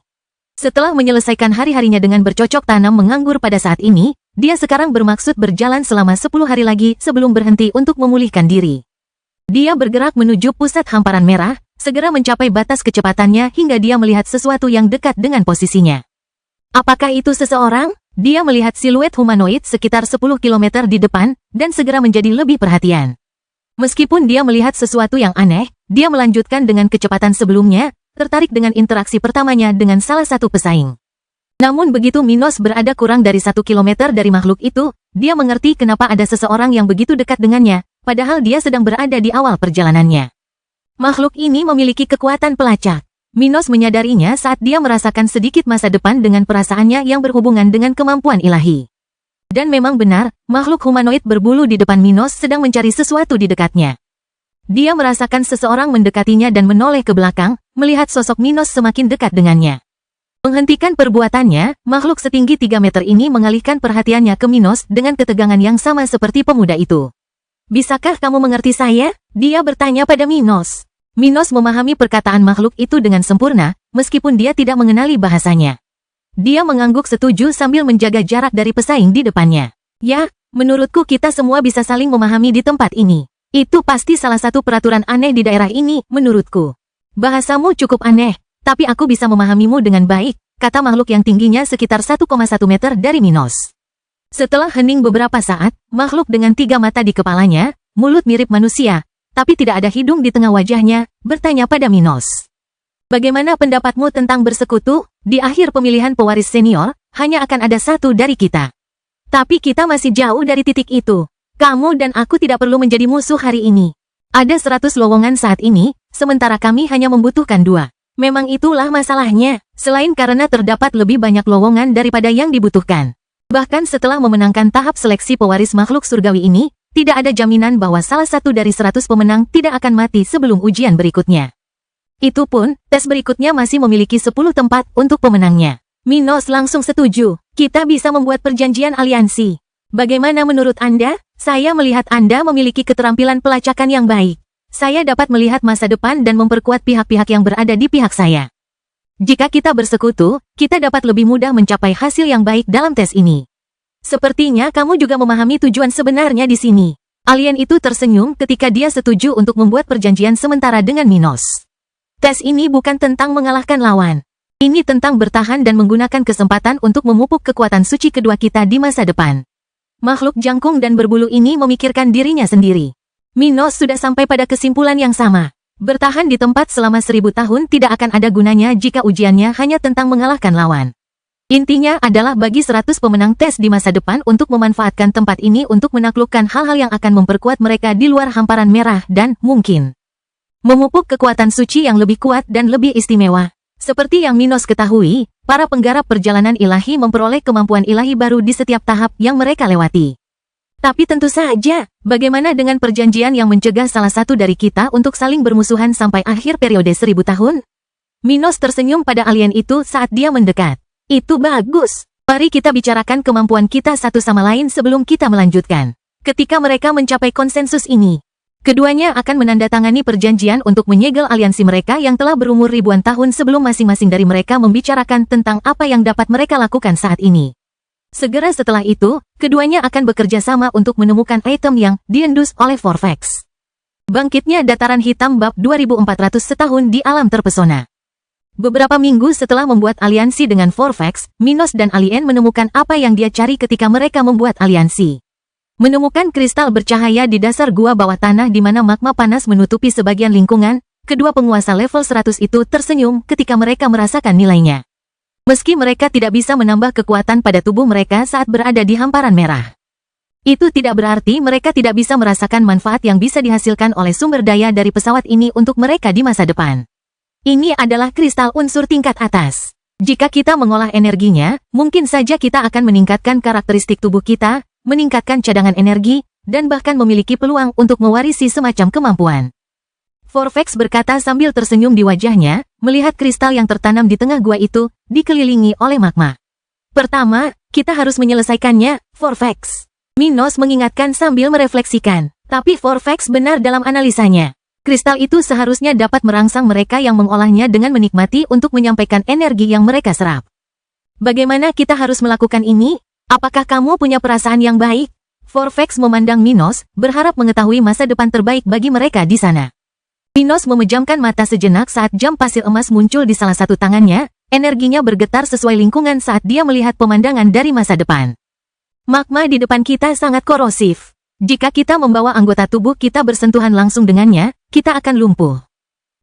Setelah menyelesaikan hari-harinya dengan bercocok tanam menganggur pada saat ini, dia sekarang bermaksud berjalan selama 10 hari lagi sebelum berhenti untuk memulihkan diri. Dia bergerak menuju pusat hamparan merah, segera mencapai batas kecepatannya hingga dia melihat sesuatu yang dekat dengan posisinya. Apakah itu seseorang? Dia melihat siluet humanoid sekitar 10 km di depan, dan segera menjadi lebih perhatian. Meskipun dia melihat sesuatu yang aneh, dia melanjutkan dengan kecepatan sebelumnya, tertarik dengan interaksi pertamanya dengan salah satu pesaing. Namun begitu Minos berada kurang dari 1 km dari makhluk itu, dia mengerti kenapa ada seseorang yang begitu dekat dengannya, padahal dia sedang berada di awal perjalanannya. Makhluk ini memiliki kekuatan pelacak. Minos menyadarinya saat dia merasakan sedikit masa depan dengan perasaannya yang berhubungan dengan kemampuan ilahi. Dan memang benar, makhluk humanoid berbulu di depan Minos sedang mencari sesuatu di dekatnya. Dia merasakan seseorang mendekatinya dan menoleh ke belakang, melihat sosok Minos semakin dekat dengannya. Menghentikan perbuatannya, makhluk setinggi 3 meter ini mengalihkan perhatiannya ke Minos dengan ketegangan yang sama seperti pemuda itu. Bisakah kamu mengerti saya? Dia bertanya pada Minos. Minos memahami perkataan makhluk itu dengan sempurna, meskipun dia tidak mengenali bahasanya. Dia mengangguk setuju sambil menjaga jarak dari pesaing di depannya. Ya, menurutku kita semua bisa saling memahami di tempat ini. Itu pasti salah satu peraturan aneh di daerah ini, menurutku. Bahasamu cukup aneh, tapi aku bisa memahamimu dengan baik, kata makhluk yang tingginya sekitar 1,1 meter dari Minos. Setelah hening beberapa saat, makhluk dengan 3 mata di kepalanya, mulut mirip manusia, tapi tidak ada hidung di tengah wajahnya, bertanya pada Minos. Bagaimana pendapatmu tentang bersekutu? Di akhir pemilihan pewaris senior, hanya akan ada satu dari kita. Tapi kita masih jauh dari titik itu. Kamu dan aku tidak perlu menjadi musuh hari ini. Ada 100 lowongan saat ini, sementara kami hanya membutuhkan 2. Memang itulah masalahnya, selain karena terdapat lebih banyak lowongan daripada yang dibutuhkan. Bahkan setelah memenangkan tahap seleksi pewaris makhluk surgawi ini, tidak ada jaminan bahwa salah satu dari 100 pemenang tidak akan mati sebelum ujian berikutnya. Itu pun, tes berikutnya masih memiliki 10 tempat untuk pemenangnya. Minos langsung setuju, kita bisa membuat perjanjian aliansi. Bagaimana menurut Anda? Saya melihat Anda memiliki keterampilan pelacakan yang baik. Saya dapat melihat masa depan dan memperkuat pihak-pihak yang berada di pihak saya. Jika kita bersekutu, kita dapat lebih mudah mencapai hasil yang baik dalam tes ini. Sepertinya kamu juga memahami tujuan sebenarnya di sini. Alien itu tersenyum ketika dia setuju untuk membuat perjanjian sementara dengan Minos. Tes ini bukan tentang mengalahkan lawan. Ini tentang bertahan dan menggunakan kesempatan untuk memupuk kekuatan suci kedua kita di masa depan. Makhluk jangkung dan berbulu ini memikirkan dirinya sendiri. Minos sudah sampai pada kesimpulan yang sama. Bertahan di tempat selama 1000 tahun tidak akan ada gunanya jika ujiannya hanya tentang mengalahkan lawan. Intinya adalah bagi 100 pemenang tes di masa depan untuk memanfaatkan tempat ini untuk menaklukkan hal-hal yang akan memperkuat mereka di luar hamparan merah dan, mungkin, memupuk kekuatan suci yang lebih kuat dan lebih istimewa. Seperti yang Minos ketahui, para penggarap perjalanan ilahi memperoleh kemampuan ilahi baru di setiap tahap yang mereka lewati. Tapi tentu saja, bagaimana dengan perjanjian yang mencegah salah satu dari kita untuk saling bermusuhan sampai akhir periode 1000 tahun? Minos tersenyum pada alien itu saat dia mendekat. Itu bagus. Mari kita bicarakan kemampuan kita satu sama lain sebelum kita melanjutkan. Ketika mereka mencapai konsensus ini, keduanya akan menandatangani perjanjian untuk menyegel aliansi mereka yang telah berumur ribuan tahun sebelum masing-masing dari mereka membicarakan tentang apa yang dapat mereka lakukan saat ini. Segera setelah itu, keduanya akan bekerja sama untuk menemukan item yang diendus oleh Forfax. Bangkitnya Dataran Hitam Bab 2400 Setahun di Alam Terpesona. Beberapa minggu setelah membuat aliansi dengan Forfax, Minos dan alien menemukan apa yang dia cari ketika mereka membuat aliansi. Menemukan kristal bercahaya di dasar gua bawah tanah di mana magma panas menutupi sebagian lingkungan, Kedua penguasa level 100 itu tersenyum ketika mereka merasakan nilainya. Meski mereka tidak bisa menambah kekuatan pada tubuh mereka saat berada di hamparan merah. Itu tidak berarti mereka tidak bisa merasakan manfaat yang bisa dihasilkan oleh sumber daya dari pesawat ini untuk mereka di masa depan. Ini adalah kristal unsur tingkat atas. Jika kita mengolah energinya, mungkin saja kita akan meningkatkan karakteristik tubuh kita, meningkatkan cadangan energi, dan bahkan memiliki peluang untuk mewarisi semacam kemampuan. Forfax berkata sambil tersenyum di wajahnya, melihat kristal yang tertanam di tengah gua itu, dikelilingi oleh magma. Pertama, kita harus menyelesaikannya, Forfax. Minos mengingatkan sambil merefleksikan. Tapi Forfax benar dalam analisanya. Kristal itu seharusnya dapat merangsang mereka yang mengolahnya dengan menikmati untuk menyampaikan energi yang mereka serap. Bagaimana kita harus melakukan ini? Apakah kamu punya perasaan yang baik? Forfax memandang Minos, berharap mengetahui masa depan terbaik bagi mereka di sana. Minos memejamkan mata sejenak saat jam pasir emas muncul di salah satu tangannya, energinya bergetar sesuai lingkungan saat dia melihat pemandangan dari masa depan. Magma di depan kita sangat korosif. Jika kita membawa anggota tubuh kita bersentuhan langsung dengannya, kita akan lumpuh.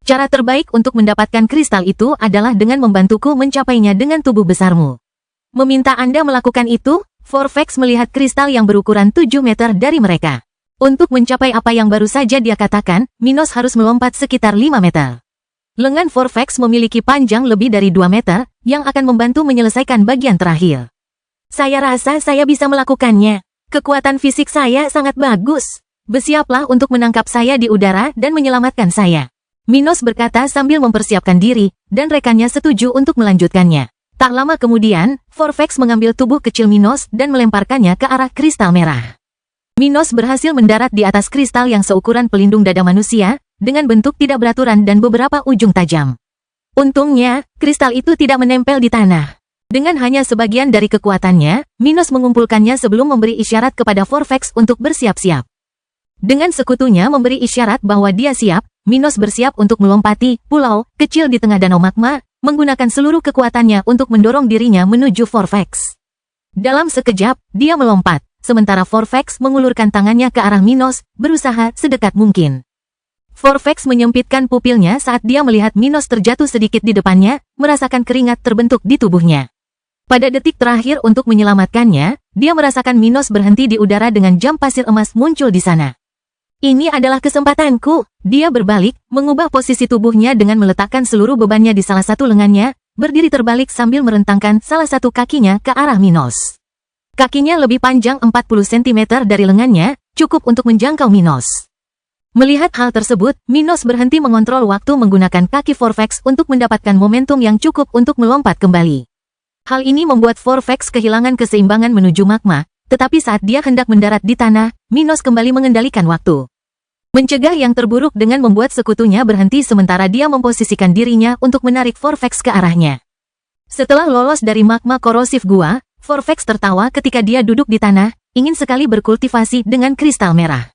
Cara terbaik untuk mendapatkan kristal itu adalah dengan membantuku mencapainya dengan tubuh besarmu. Meminta Anda melakukan itu, Forfax melihat kristal yang berukuran 7 meter dari mereka. Untuk mencapai apa yang baru saja dia katakan, Minos harus melompat sekitar 5 meter. Lengan Forfax memiliki panjang lebih dari 2 meter, yang akan membantu menyelesaikan bagian terakhir. Saya rasa saya bisa melakukannya. Kekuatan fisik saya sangat bagus. Bersiaplah untuk menangkap saya di udara dan menyelamatkan saya. Minos berkata sambil mempersiapkan diri, dan rekannya setuju untuk melanjutkannya. Tak lama kemudian, Forfax mengambil tubuh kecil Minos dan melemparkannya ke arah kristal merah. Minos berhasil mendarat di atas kristal yang seukuran pelindung dada manusia, dengan bentuk tidak beraturan dan beberapa ujung tajam. Untungnya, kristal itu tidak menempel di tanah. Dengan hanya sebagian dari kekuatannya, Minos mengumpulkannya sebelum memberi isyarat kepada Forfax untuk bersiap-siap. Dengan sekutunya memberi isyarat bahwa dia siap, Minos bersiap untuk melompati pulau kecil di tengah danau magma, menggunakan seluruh kekuatannya untuk mendorong dirinya menuju Forfax. Dalam sekejap, dia melompat. Sementara Forfax mengulurkan tangannya ke arah Minos, berusaha sedekat mungkin. Forfax menyempitkan pupilnya saat dia melihat Minos terjatuh sedikit di depannya, merasakan keringat terbentuk di tubuhnya. Pada detik terakhir untuk menyelamatkannya, dia merasakan Minos berhenti di udara dengan jam pasir emas muncul di sana. Ini adalah kesempatanku. Dia berbalik, mengubah posisi tubuhnya dengan meletakkan seluruh bebannya di salah satu lengannya, berdiri terbalik sambil merentangkan salah satu kakinya ke arah Minos. Kakinya lebih panjang 40 cm dari lengannya, cukup untuk menjangkau Minos. Melihat hal tersebut, Minos berhenti mengontrol waktu menggunakan kaki Forfax untuk mendapatkan momentum yang cukup untuk melompat kembali. Hal ini membuat Forfax kehilangan keseimbangan menuju magma, tetapi saat dia hendak mendarat di tanah, Minos kembali mengendalikan waktu. Mencegah yang terburuk dengan membuat sekutunya berhenti sementara dia memposisikan dirinya untuk menarik Forfax ke arahnya. Setelah lolos dari magma korosif gua, Forfax tertawa ketika dia duduk di tanah, ingin sekali berkultivasi dengan kristal merah.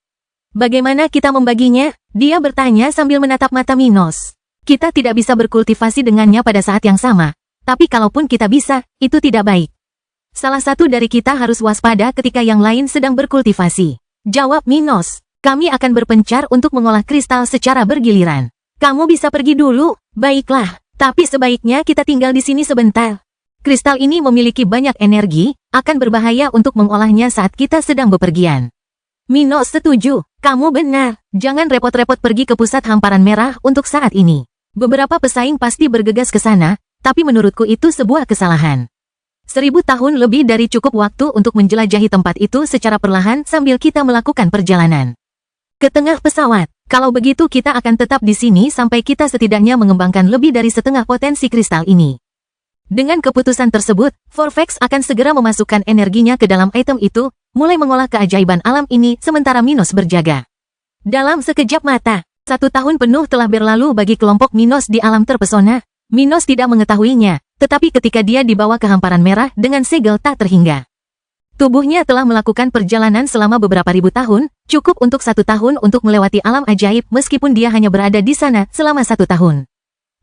Bagaimana kita membaginya? Dia bertanya sambil menatap mata Minos. Kita tidak bisa berkultivasi dengannya pada saat yang sama, tapi kalaupun kita bisa, itu tidak baik. Salah satu dari kita harus waspada ketika yang lain sedang berkultivasi. Jawab Minos, kami akan berpencar untuk mengolah kristal secara bergiliran. Kamu bisa pergi dulu, baiklah, tapi sebaiknya kita tinggal di sini sebentar. Kristal ini memiliki banyak energi, akan berbahaya untuk mengolahnya saat kita sedang bepergian. Minos setuju, kamu benar. Jangan repot-repot pergi ke pusat hamparan merah untuk saat ini. Beberapa pesaing pasti bergegas ke sana, tapi menurutku itu sebuah kesalahan. 1000 tahun lebih dari cukup waktu untuk menjelajahi tempat itu secara perlahan sambil kita melakukan perjalanan. Ke tengah pesawat, kalau begitu kita akan tetap di sini sampai kita setidaknya mengembangkan lebih dari setengah potensi kristal ini. Dengan keputusan tersebut, Forfax akan segera memasukkan energinya ke dalam item itu, mulai mengolah keajaiban alam ini sementara Minos berjaga. Dalam sekejap mata, 1 tahun penuh telah berlalu bagi kelompok Minos di alam terpesona. Minos tidak mengetahuinya, tetapi ketika dia dibawa ke hamparan merah dengan segel tak terhingga. Tubuhnya telah melakukan perjalanan selama beberapa ribu tahun, cukup untuk 1 tahun untuk melewati alam ajaib meskipun dia hanya berada di sana selama 1 tahun.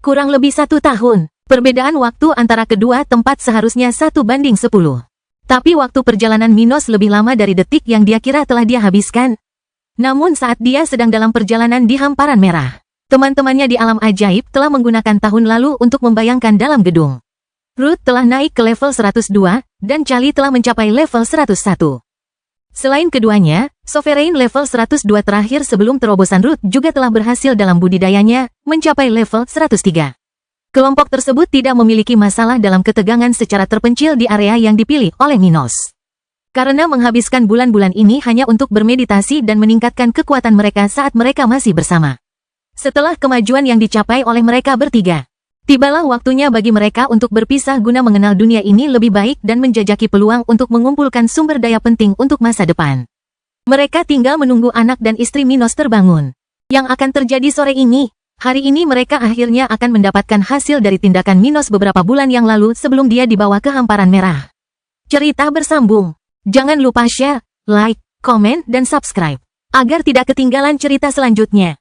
Kurang lebih 1 tahun. Perbedaan waktu antara kedua tempat seharusnya 1:10. Tapi waktu perjalanan Minos lebih lama dari detik yang dia kira telah dia habiskan. Namun saat dia sedang dalam perjalanan di hamparan merah, Teman-temannya di alam ajaib telah menggunakan tahun lalu untuk membayangkan dalam gedung. Ruth telah naik ke level 102, dan Charlie telah mencapai level 101. Selain keduanya, Sovereign level 102 terakhir sebelum terobosan Ruth juga telah berhasil dalam budidayanya, mencapai level 103. Kelompok tersebut tidak memiliki masalah dalam ketegangan secara terpencil di area yang dipilih oleh Minos. Karena menghabiskan bulan-bulan ini hanya untuk bermeditasi dan meningkatkan kekuatan mereka saat mereka masih bersama. Setelah kemajuan yang dicapai oleh mereka bertiga, tibalah waktunya bagi mereka untuk berpisah guna mengenal dunia ini lebih baik dan menjajaki peluang untuk mengumpulkan sumber daya penting untuk masa depan. Mereka tinggal menunggu anak dan istri Minos terbangun. Yang akan terjadi sore ini, hari ini mereka akhirnya akan mendapatkan hasil dari tindakan Minos beberapa bulan yang lalu sebelum dia dibawa ke hamparan merah. Cerita bersambung. Jangan lupa share, like, komen, dan subscribe, agar tidak ketinggalan cerita selanjutnya.